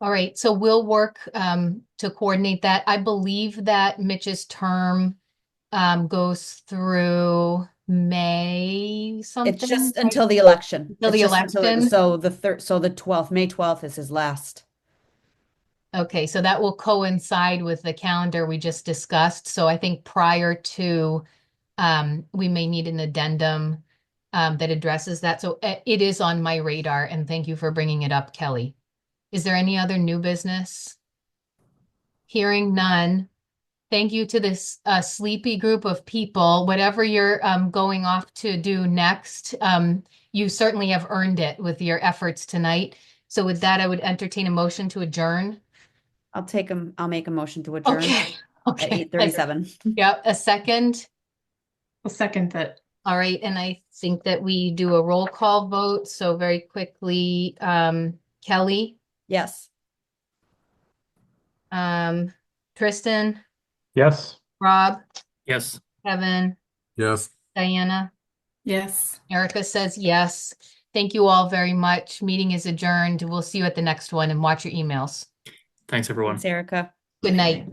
All right, so we'll work to coordinate that. I believe that Mitch's term goes through May something. It's just right? until the election. Until the It's just election? so the third, so the 12th, May 12th is his last. Okay, so that will coincide with the calendar we just discussed. So I think prior to, we may need an addendum that addresses that. So it is on my radar, and thank you for bringing it up, Kelly. Is there any other new business? Hearing none. Thank you to this sleepy group of people. Whatever you're going off to do next, you certainly have earned it with your efforts tonight. So with that, I would entertain a motion to adjourn. I'll make a motion to adjourn Okay. at Okay. 8:37. Yep, a second. I'll second that. All right, and I think that we do a roll call vote. So very quickly, Kelly, Yes. Tristan, Yes. Rob, Yes. Kevin, Yes. Diana, Yes. Erica says yes. Thank you all very much. Meeting is adjourned. We'll see you at the next one and watch your emails. Thanks, everyone. Thanks, Erica. Good night.